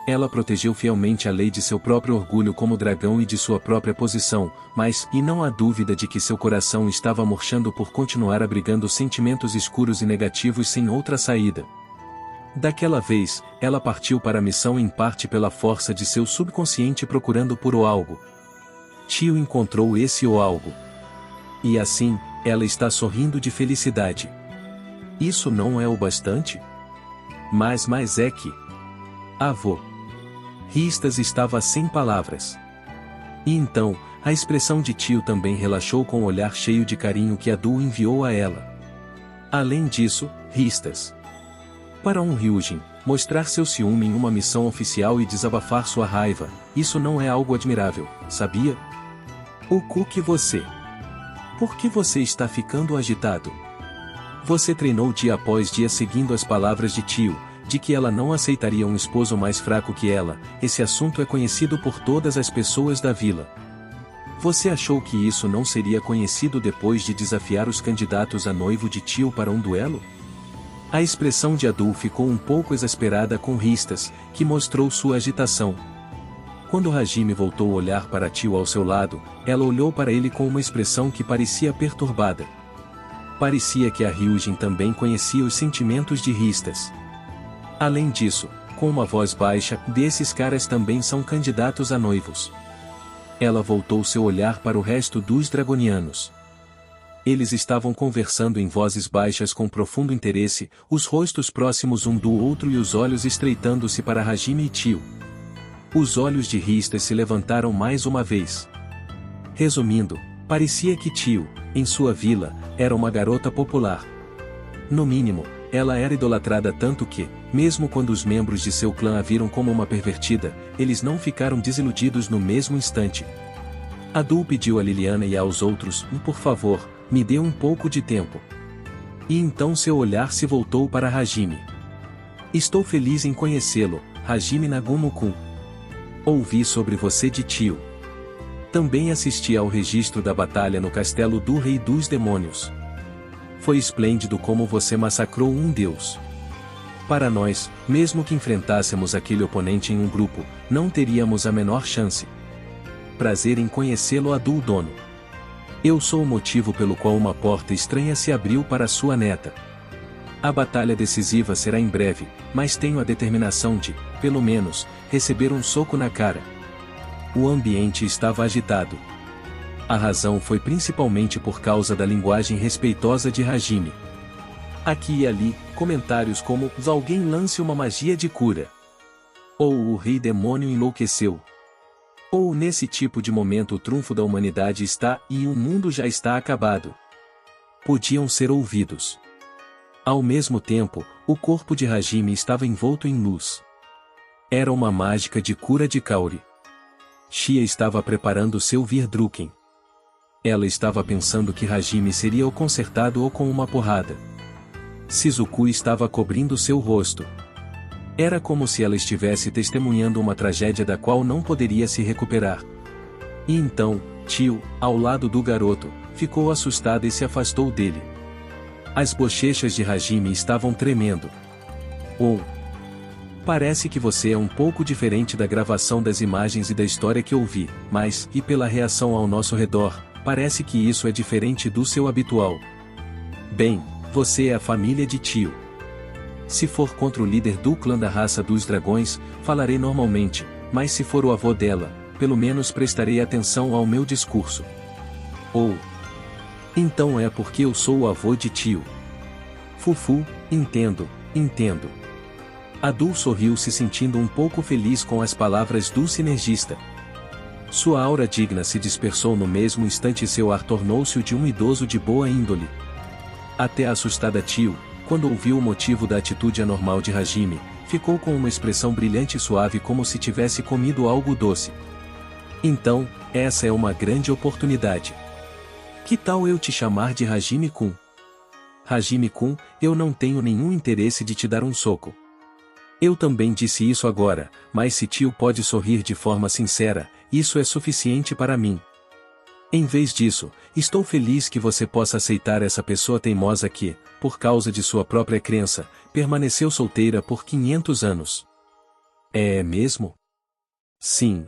Ela protegeu fielmente a lei de seu próprio orgulho como dragão e de sua própria posição, mas, e não há dúvida de que seu coração estava murchando por continuar abrigando sentimentos escuros e negativos sem outra saída. Daquela vez, ela partiu para a missão em parte pela força de seu subconsciente procurando por o algo. Tio encontrou esse o algo. E assim, ela está sorrindo de felicidade. Isso não é o bastante? Mas é que... Avô. Ristas estava sem palavras. E então, a expressão de Tio também relaxou com o olhar cheio de carinho que Adu enviou a ela. Além disso, Ristas. Para um Ryujin, mostrar seu ciúme em uma missão oficial e desabafar sua raiva, isso não é algo admirável, sabia? O cu que você... Por que você está ficando agitado? Você treinou dia após dia seguindo as palavras de Tio, de que ela não aceitaria um esposo mais fraco que ela. Esse assunto é conhecido por todas as pessoas da vila. Você achou que isso não seria conhecido depois de desafiar os candidatos a noivo de Tio para um duelo? A expressão de Adu ficou um pouco exasperada com Ristas, que mostrou sua agitação. Quando Hajime voltou a olhar para Tio ao seu lado, ela olhou para ele com uma expressão que parecia perturbada. Parecia que a Ryujin também conhecia os sentimentos de Ristas. Além disso, com uma voz baixa, desses caras também são candidatos a noivos. Ela voltou seu olhar para o resto dos dragonianos. Eles estavam conversando em vozes baixas com profundo interesse, os rostos próximos um do outro e os olhos estreitando-se para Hajime e Tio. Os olhos de Ristas se levantaram mais uma vez. Resumindo, parecia que Tio, em sua vila, era uma garota popular. No mínimo, ela era idolatrada tanto que, mesmo quando os membros de seu clã a viram como uma pervertida, eles não ficaram desiludidos no mesmo instante. Adu pediu a Liliana e aos outros, por favor, me dê um pouco de tempo. E então seu olhar se voltou para Hajime. Estou feliz em conhecê-lo, Hajime Nagumo-kun. Ouvi sobre você de Tio. Também assisti ao registro da batalha no castelo do Rei dos Demônios. Foi esplêndido como você massacrou um deus. Para nós, mesmo que enfrentássemos aquele oponente em um grupo, não teríamos a menor chance. Prazer em conhecê-lo, Adu Dono. Eu sou o motivo pelo qual uma porta estranha se abriu para sua neta. A batalha decisiva será em breve, mas tenho a determinação de, pelo menos, receber um soco na cara. O ambiente estava agitado. A razão foi principalmente por causa da linguagem respeitosa de Hajime. Aqui e ali, comentários como alguém lance uma magia de cura. Ou o rei demônio enlouqueceu. Ou nesse tipo de momento o trunfo da humanidade está e o mundo já está acabado. Podiam ser ouvidos. Ao mesmo tempo, o corpo de Hajime estava envolto em luz. Era uma mágica de cura de Kaori. Shia estava preparando seu Virdruken. Ela estava pensando que Hajime seria ou consertado ou com uma porrada. Shizuku estava cobrindo seu rosto. Era como se ela estivesse testemunhando uma tragédia da qual não poderia se recuperar. E então, Tio, ao lado do garoto, ficou assustada e se afastou dele. As bochechas de Hajime estavam tremendo. Parece que você é um pouco diferente da gravação das imagens e da história que ouvi, mas, e pela reação ao nosso redor, parece que isso é diferente do seu habitual. Bem, você é a família de Tio. Se for contra o líder do clã da raça dos dragões, falarei normalmente, mas se for o avô dela, pelo menos prestarei atenção ao meu discurso. Então é porque eu sou o avô de Tio. Fufu, entendo. Adu sorriu se sentindo um pouco feliz com as palavras do sinergista. Sua aura digna se dispersou no mesmo instante e seu ar tornou-se o de um idoso de boa índole. Até a assustada Tio, quando ouviu o motivo da atitude anormal de Hajime, ficou com uma expressão brilhante e suave como se tivesse comido algo doce. Então, essa é uma grande oportunidade. Que tal eu te chamar de Hajime-kun? Hajime-kun, eu não tenho nenhum interesse de te dar um soco. Eu também disse isso agora, mas se tio pode sorrir de forma sincera, isso é suficiente para mim. Em vez disso, estou feliz que você possa aceitar essa pessoa teimosa que, por causa de sua própria crença, permaneceu solteira por 500 anos. É mesmo? Sim.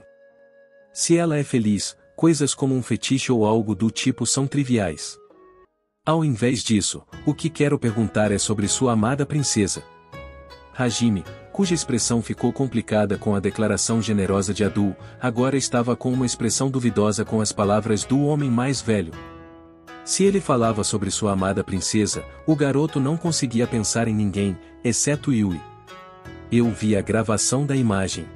Se ela é feliz, coisas como um fetiche ou algo do tipo são triviais. Ao invés disso, o que quero perguntar é sobre sua amada princesa. Hajime, cuja expressão ficou complicada com a declaração generosa de Adu, agora estava com uma expressão duvidosa com as palavras do homem mais velho. Se ele falava sobre sua amada princesa, o garoto não conseguia pensar em ninguém, exceto Yui. Eu vi a gravação da imagem.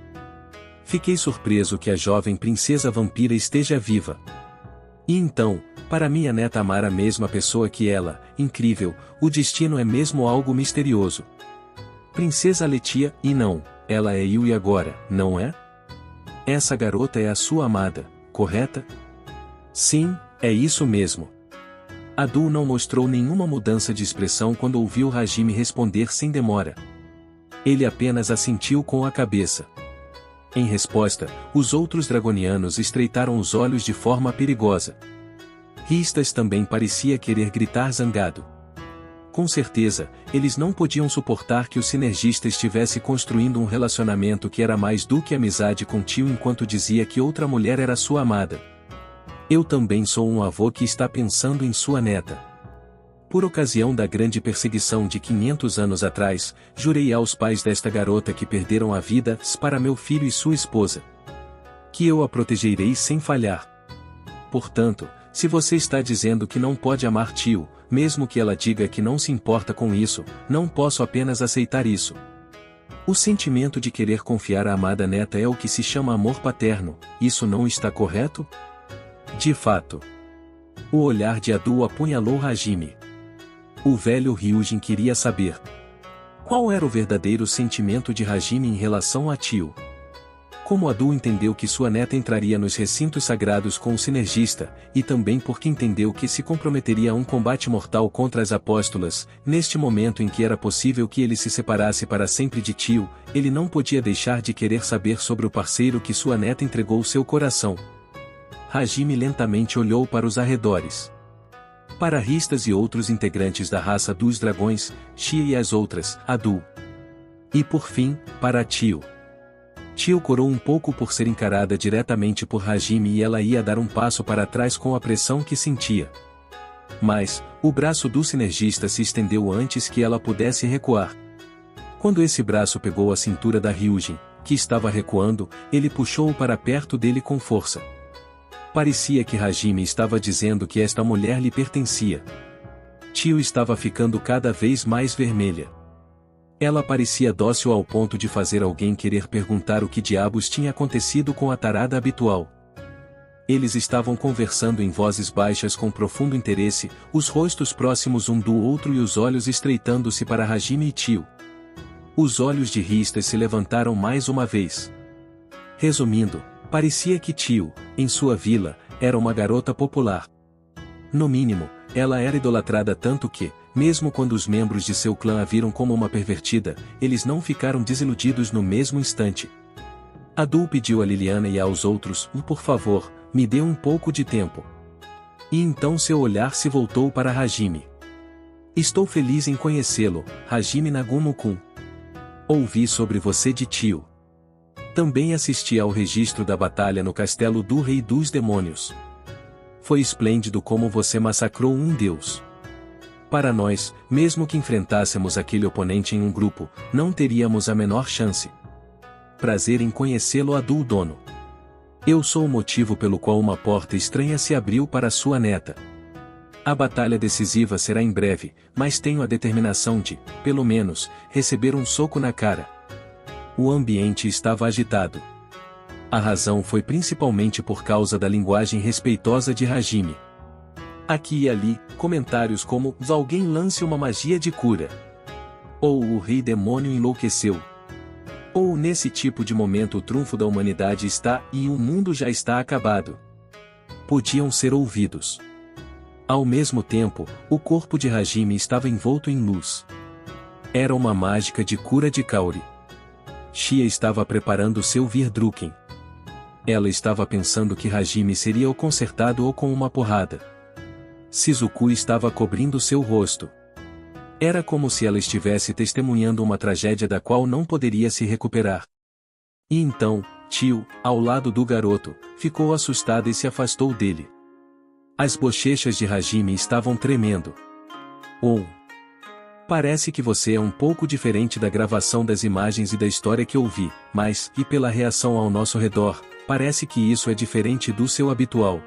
Fiquei surpreso que a jovem princesa vampira esteja viva. E então, para minha neta amar a mesma pessoa que ela, incrível, o destino é mesmo algo misterioso. Princesa Letia, e não, ela é Yui agora, não é? Essa garota é a sua amada, correta? Sim, é isso mesmo. Adu não mostrou nenhuma mudança de expressão quando ouviu Hajime responder sem demora. Ele apenas assentiu com a cabeça. Em resposta, os outros dragonianos estreitaram os olhos de forma perigosa. Ristas também parecia querer gritar zangado. Com certeza, eles não podiam suportar que o sinergista estivesse construindo um relacionamento que era mais do que amizade com tio enquanto dizia que outra mulher era sua amada. Eu também sou um avô que está pensando em sua neta. Por ocasião da grande perseguição de 500 anos atrás, jurei aos pais desta garota que perderam a vida para meu filho e sua esposa. Que eu a protegerei sem falhar. Portanto, se você está dizendo que não pode amar tio, mesmo que ela diga que não se importa com isso, não posso apenas aceitar isso. O sentimento de querer confiar a amada neta é o que se chama amor paterno, isso não está correto? De fato. O olhar de Adu apunhalou Hajime. O velho Ryujin queria saber. Qual era o verdadeiro sentimento de Hajime em relação a tio? Como Adu entendeu que sua neta entraria nos recintos sagrados com o sinergista, e também porque entendeu que se comprometeria a um combate mortal contra as apóstolas, neste momento em que era possível que ele se separasse para sempre de tio, ele não podia deixar de querer saber sobre o parceiro que sua neta entregou seu coração. Hajime lentamente olhou para os arredores. Para Ristas e outros integrantes da raça dos dragões, Shia e as outras, Adu. E por fim, para tio. Tio corou um pouco por ser encarada diretamente por Hajime e ela ia dar um passo para trás com a pressão que sentia. Mas, o braço do sinergista se estendeu antes que ela pudesse recuar. Quando esse braço pegou a cintura da Ryujin, que estava recuando, ele puxou-o para perto dele com força. Parecia que Hajime estava dizendo que esta mulher lhe pertencia. Tio estava ficando cada vez mais vermelha. Ela parecia dócil ao ponto de fazer alguém querer perguntar o que diabos tinha acontecido com a tarada habitual. Eles estavam conversando em vozes baixas com profundo interesse, os rostos próximos um do outro e os olhos estreitando-se para Hajime e tio. Os olhos de Ristas se levantaram mais uma vez. Resumindo, parecia que tio, em sua vila, era uma garota popular. No mínimo, ela era idolatrada tanto que, mesmo quando os membros de seu clã a viram como uma pervertida, eles não ficaram desiludidos no mesmo instante. Adu pediu a Liliana e aos outros, por favor, me dê um pouco de tempo. E então seu olhar se voltou para Hajime. Estou feliz em conhecê-lo, Hajime Nagumo-kun. Ouvi sobre você de tio. Também assisti ao registro da batalha no castelo do Rei dos Demônios. Foi esplêndido como você massacrou um deus. Para nós, mesmo que enfrentássemos aquele oponente em um grupo, não teríamos a menor chance. Prazer em conhecê-lo, Adu Dono. Eu sou o motivo pelo qual uma porta estranha se abriu para sua neta. A batalha decisiva será em breve, mas tenho a determinação de, pelo menos, receber um soco na cara. O ambiente estava agitado. A razão foi principalmente por causa da linguagem respeitosa de Hajime. Aqui e ali, comentários como alguém lance uma magia de cura. Ou o rei demônio enlouqueceu. Ou nesse tipo de momento o trunfo da humanidade está e o mundo já está acabado. Podiam ser ouvidos. Ao mesmo tempo, o corpo de Hajime estava envolto em luz. Era uma mágica de cura de Kaori. Shia estava preparando seu Virdruken. Ela estava pensando que Hajime seria ou consertado ou com uma porrada. Shizuku estava cobrindo seu rosto. Era como se ela estivesse testemunhando uma tragédia da qual não poderia se recuperar. E então, Tio, ao lado do garoto, ficou assustada e se afastou dele. As bochechas de Hajime estavam tremendo. Parece que você é um pouco diferente da gravação das imagens e da história que ouvi, mas, e pela reação ao nosso redor, parece que isso é diferente do seu habitual.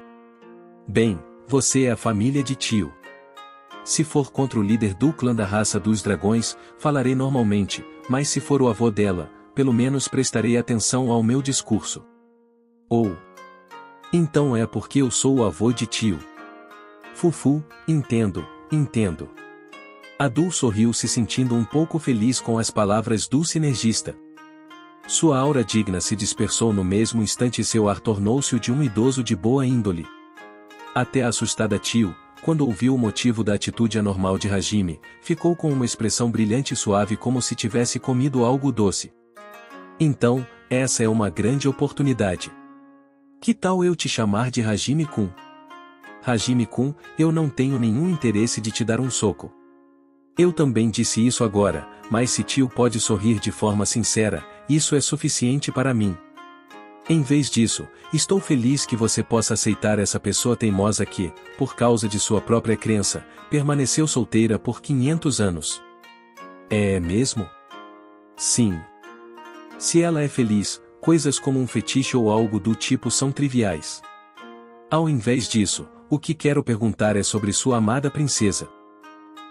Bem, você é a família de Tio. Se for contra o líder do clã da raça dos dragões, falarei normalmente, mas se for o avô dela, pelo menos prestarei atenção ao meu discurso. Então é porque eu sou o avô de Tio. Fufu, entendo. Adu sorriu se sentindo um pouco feliz com as palavras do sinergista. Sua aura digna se dispersou no mesmo instante e seu ar tornou-se o de um idoso de boa índole. Até a assustada Tio, quando ouviu o motivo da atitude anormal de Hajime, ficou com uma expressão brilhante e suave como se tivesse comido algo doce. Então, essa é uma grande oportunidade. Que tal eu te chamar de Hajime-kun? Hajime-kun, eu não tenho nenhum interesse de te dar um soco. Eu também disse isso agora, mas se Tio pode sorrir de forma sincera, isso é suficiente para mim. Em vez disso, estou feliz que você possa aceitar essa pessoa teimosa que, por causa de sua própria crença, permaneceu solteira por 500 anos. É mesmo? Sim. Se ela é feliz, coisas como um fetiche ou algo do tipo são triviais. Ao invés disso, o que quero perguntar é sobre sua amada princesa.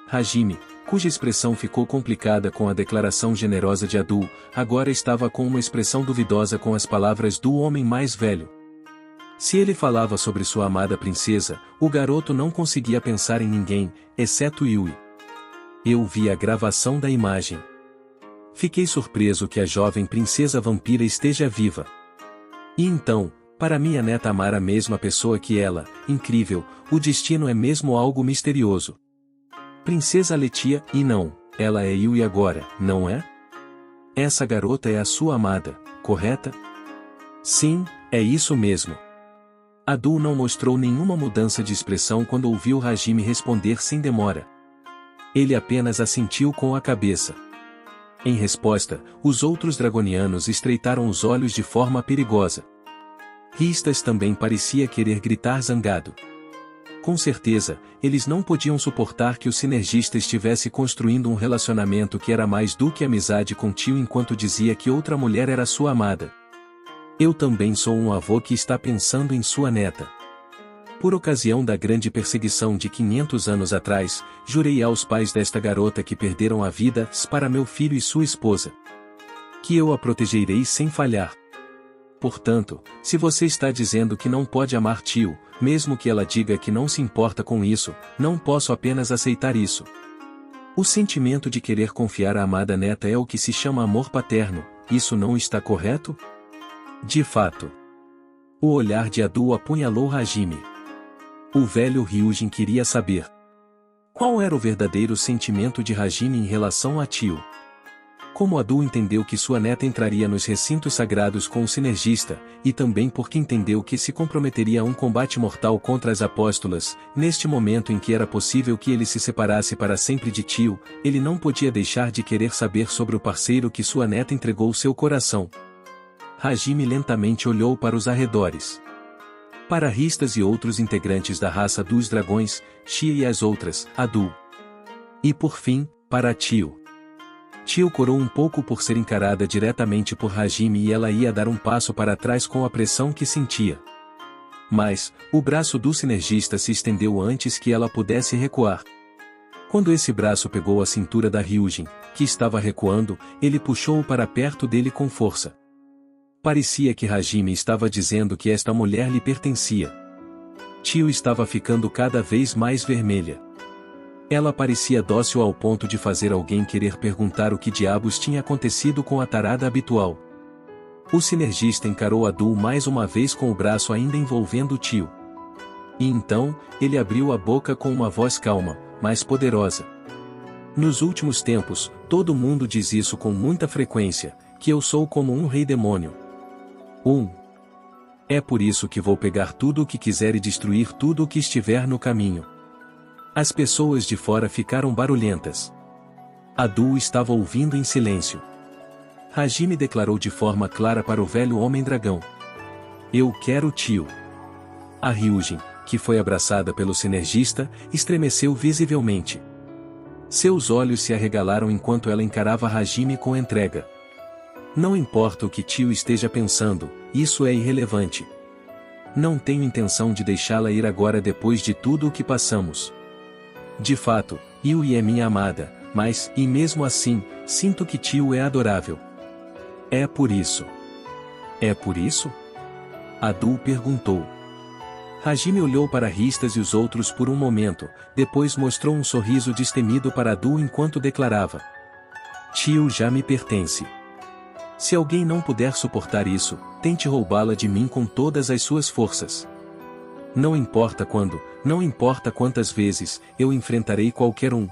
Hajime, cuja expressão ficou complicada com a declaração generosa de Adu, agora estava com uma expressão duvidosa com as palavras do homem mais velho. Se ele falava sobre sua amada princesa, o garoto não conseguia pensar em ninguém, exceto Yui. Eu vi a gravação da imagem. Fiquei surpreso que a jovem princesa vampira esteja viva. E então, para minha neta amar a mesma pessoa que ela, incrível, o destino é mesmo algo misterioso. Princesa Letia, e não, ela é Yui agora, não é? Essa garota é a sua amada, correta? Sim, é isso mesmo. Adu não mostrou nenhuma mudança de expressão quando ouviu Hajime responder sem demora. Ele apenas assentiu com a cabeça. Em resposta, os outros dragonianos estreitaram os olhos de forma perigosa. Ristas também parecia querer gritar zangado. Com certeza, eles não podiam suportar que o sinergista estivesse construindo um relacionamento que era mais do que amizade com Tio enquanto dizia que outra mulher era sua amada. Eu também sou um avô que está pensando em sua neta. Por ocasião da grande perseguição de 500 anos atrás, jurei aos pais desta garota que perderam a vida para meu filho e sua esposa. Que eu a protegerei sem falhar. Portanto, se você está dizendo que não pode amar Tio, mesmo que ela diga que não se importa com isso, não posso apenas aceitar isso. O sentimento de querer confiar à amada neta é o que se chama amor paterno, isso não está correto? De fato. O olhar de Adu apunhalou Hajime. O velho Ryujin queria saber. Qual era o verdadeiro sentimento de Hajime em relação a Tio? Como Adu entendeu que sua neta entraria nos recintos sagrados com o sinergista, e também porque entendeu que se comprometeria a um combate mortal contra as apóstolas, neste momento em que era possível que ele se separasse para sempre de Tio, ele não podia deixar de querer saber sobre o parceiro que sua neta entregou seu coração. Hajime lentamente olhou para os arredores. Para Ristas e outros integrantes da raça dos dragões, Shia e as outras, Adu. E por fim, para Tio. Tio corou um pouco por ser encarada diretamente por Hajime e ela ia dar um passo para trás com a pressão que sentia. Mas, o braço do sinergista se estendeu antes que ela pudesse recuar. Quando esse braço pegou a cintura da Ryujin, que estava recuando, ele puxou-o para perto dele com força. Parecia que Hajime estava dizendo que esta mulher lhe pertencia. Tio estava ficando cada vez mais vermelha. Ela parecia dócil ao ponto de fazer alguém querer perguntar o que diabos tinha acontecido com a tarada habitual. O sinergista encarou Adu mais uma vez com o braço ainda envolvendo o tio. E então, ele abriu a boca com uma voz calma, mas poderosa. Nos últimos tempos, todo mundo diz isso com muita frequência, que eu sou como um rei demônio. É por isso que vou pegar tudo o que quiser e destruir tudo o que estiver no caminho. As pessoas de fora ficaram barulhentas. Adu estava ouvindo em silêncio. Hajime declarou de forma clara para o velho homem-dragão. Eu quero o tio. A Ryujin, que foi abraçada pelo sinergista, estremeceu visivelmente. Seus olhos se arregalaram enquanto ela encarava Hajime com entrega. Não importa o que tio esteja pensando, isso é irrelevante. Não tenho intenção de deixá-la ir agora depois de tudo o que passamos. De fato, Yui é minha amada, mas, e mesmo assim, sinto que tio é adorável. É por isso. É por isso? Adu perguntou. Hajime olhou para Ristas e os outros por um momento, depois mostrou um sorriso destemido para Adu enquanto declarava. Tio já me pertence. Se alguém não puder suportar isso, tente roubá-la de mim com todas as suas forças. Não importa quando, não importa quantas vezes, eu enfrentarei qualquer um.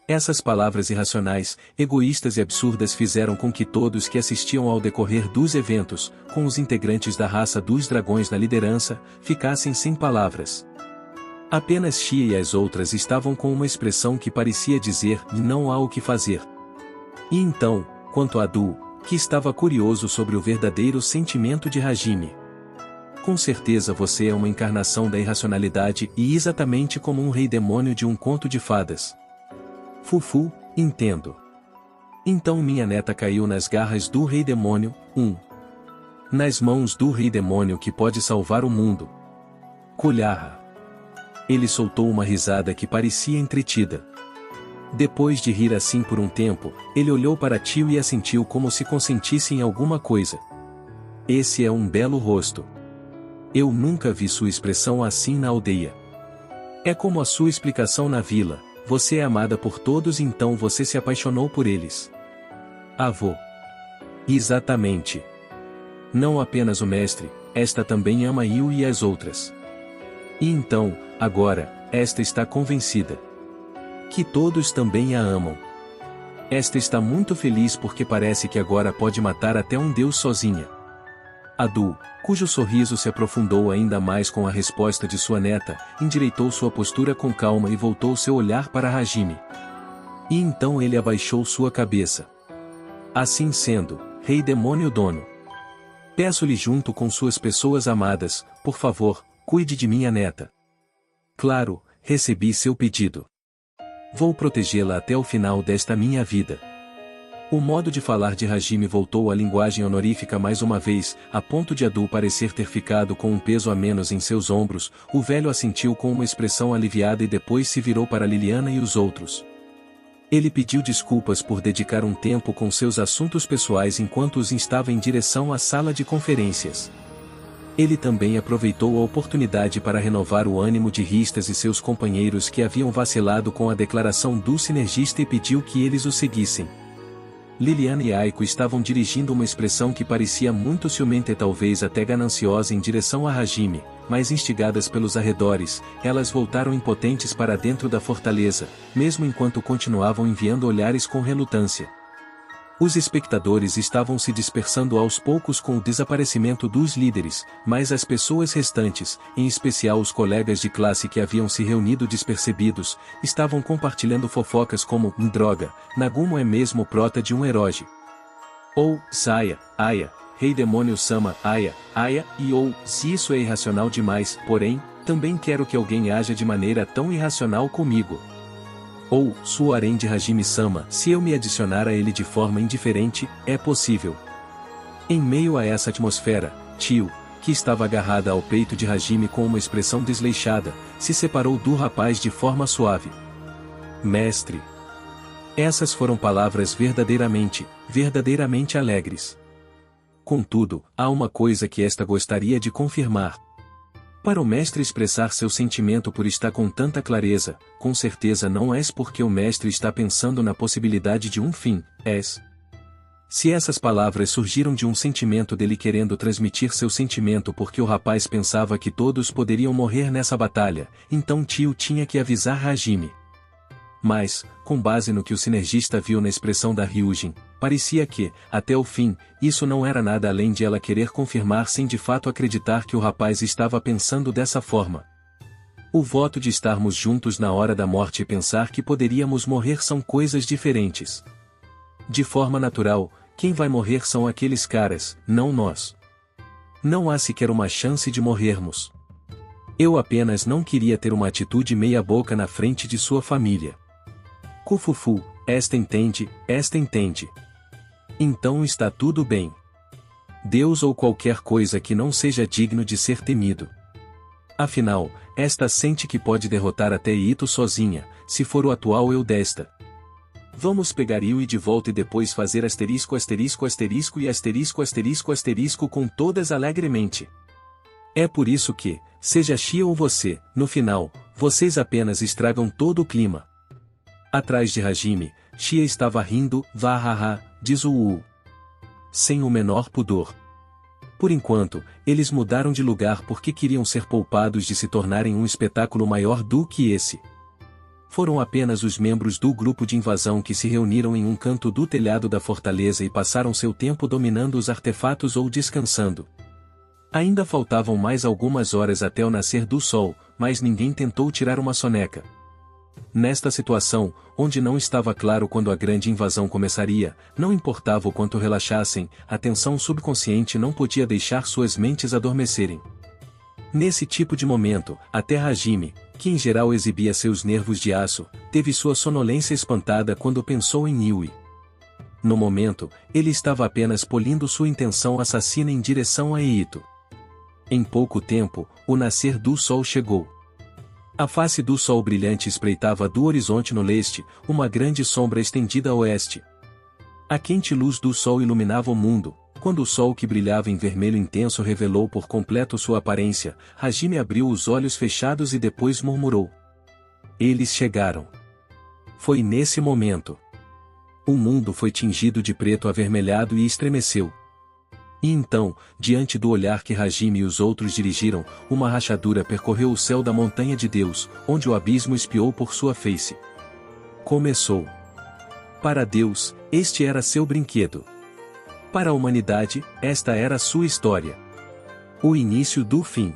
Essas palavras irracionais, egoístas e absurdas fizeram com que todos que assistiam ao decorrer dos eventos, com os integrantes da raça dos dragões na liderança, ficassem sem palavras. Apenas Xia e as outras estavam com uma expressão que parecia dizer, não há o que fazer. E então, quanto a Adu, que estava curioso sobre o verdadeiro sentimento de Hajime. Com certeza você é uma encarnação da irracionalidade e exatamente como um rei demônio de um conto de fadas. Fufu, entendo. Então minha neta caiu nas garras do rei demônio, nas mãos do rei demônio que pode salvar o mundo. Colharra. Ele soltou uma risada que parecia entretida. Depois de rir assim por um tempo, ele olhou para tio e assentiu como se consentisse em alguma coisa. Esse é um belo rosto. Eu nunca vi sua expressão assim na aldeia. É como a sua explicação na vila, você é amada por todos e então você se apaixonou por eles. Avô. Exatamente. Não apenas o mestre, esta também ama Yu e as outras. E então, agora, esta está convencida. Que todos também a amam. Esta está muito feliz porque parece que agora pode matar até um deus sozinha. Adu, cujo sorriso se aprofundou ainda mais com a resposta de sua neta, endireitou sua postura com calma e voltou seu olhar para Hajime. E então ele abaixou sua cabeça. Assim sendo, Rei Demônio Dono. Peço-lhe junto com suas pessoas amadas, por favor, cuide de minha neta. Claro, recebi seu pedido. Vou protegê-la até o final desta minha vida. O modo de falar de Hajime voltou à linguagem honorífica mais uma vez, a ponto de Adu parecer ter ficado com um peso a menos em seus ombros. O velho assentiu com uma expressão aliviada e depois se virou para Liliana e os outros. Ele pediu desculpas por dedicar um tempo com seus assuntos pessoais enquanto os instava em direção à sala de conferências. Ele também aproveitou a oportunidade para renovar o ânimo de Ristas e seus companheiros que haviam vacilado com a declaração do sinergista e pediu que eles o seguissem. Liliana e Aiko estavam dirigindo uma expressão que parecia muito ciumenta e talvez até gananciosa em direção a Hajime, mas instigadas pelos arredores, elas voltaram impotentes para dentro da fortaleza, mesmo enquanto continuavam enviando olhares com relutância. Os espectadores estavam se dispersando aos poucos com o desaparecimento dos líderes, mas as pessoas restantes, em especial os colegas de classe que haviam se reunido despercebidos, estavam compartilhando fofocas como droga, Nagumo é mesmo prota de um herói. Ou, Saya, Aya, Rei Demônio Sama, Aya, e ou, se isso é irracional demais, porém, também quero que alguém haja de maneira tão irracional comigo. Ou, Suaren de Hajime-sama, se eu me adicionar a ele de forma indiferente, é possível. Em meio a essa atmosfera, tio, que estava agarrada ao peito de Hajime com uma expressão desleixada, se separou do rapaz de forma suave. Mestre. Essas foram palavras verdadeiramente alegres. Contudo, há uma coisa que esta gostaria de confirmar. Para o mestre expressar seu sentimento por estar com tanta clareza, com certeza não és porque o mestre está pensando na possibilidade de um fim, és. Se essas palavras surgiram de um sentimento dele querendo transmitir seu sentimento porque o rapaz pensava que todos poderiam morrer nessa batalha, então tio tinha que avisar Hajime. Mas, com base no que o sinergista viu na expressão da Ryujin, parecia que, até o fim, isso não era nada além de ela querer confirmar sem de fato acreditar que o rapaz estava pensando dessa forma. O voto de estarmos juntos na hora da morte e pensar que poderíamos morrer são coisas diferentes. De forma natural, quem vai morrer são aqueles caras, não nós. Não há sequer uma chance de morrermos. Eu apenas não queria ter uma atitude meia-boca na frente de sua família. Kufufu, esta entende. Então está tudo bem. Deus ou qualquer coisa que não seja digno de ser temido. Afinal, esta sente que pode derrotar até Ito sozinha, se for o atual eu desta. Vamos pegar Yui de volta e depois fazer asterisco com todas alegremente. É por isso que, seja Shia ou você, no final, vocês apenas estragam todo o clima. Atrás de Hajime, Shia estava rindo, diz Uu. Sem o menor pudor. Por enquanto, eles mudaram de lugar porque queriam ser poupados de se tornarem um espetáculo maior do que esse. Foram apenas os membros do grupo de invasão que se reuniram em um canto do telhado da fortaleza e passaram seu tempo dominando os artefatos ou descansando. Ainda faltavam mais algumas horas até o nascer do sol, mas ninguém tentou tirar uma soneca. Nesta situação, onde não estava claro quando a grande invasão começaria, não importava o quanto relaxassem, a tensão subconsciente não podia deixar suas mentes adormecerem. Nesse tipo de momento, até Hajime, que em geral exibia seus nervos de aço, teve sua sonolência espantada quando pensou em Yui. No momento, ele estava apenas polindo sua intenção assassina em direção a Eito. Em pouco tempo, o nascer do sol chegou. A face do sol brilhante espreitava do horizonte no leste, uma grande sombra estendida a oeste. A quente luz do sol iluminava o mundo. Quando o sol que brilhava em vermelho intenso revelou por completo sua aparência, Hajime abriu os olhos fechados e depois murmurou. Eles chegaram. Foi nesse momento. O mundo foi tingido de preto avermelhado e estremeceu. E então, diante do olhar que Hajime e os outros dirigiram, uma rachadura percorreu o céu da montanha de Deus, onde o abismo espiou por sua face. Começou. Para Deus, este era seu brinquedo. Para a humanidade, esta era sua história. O início do fim.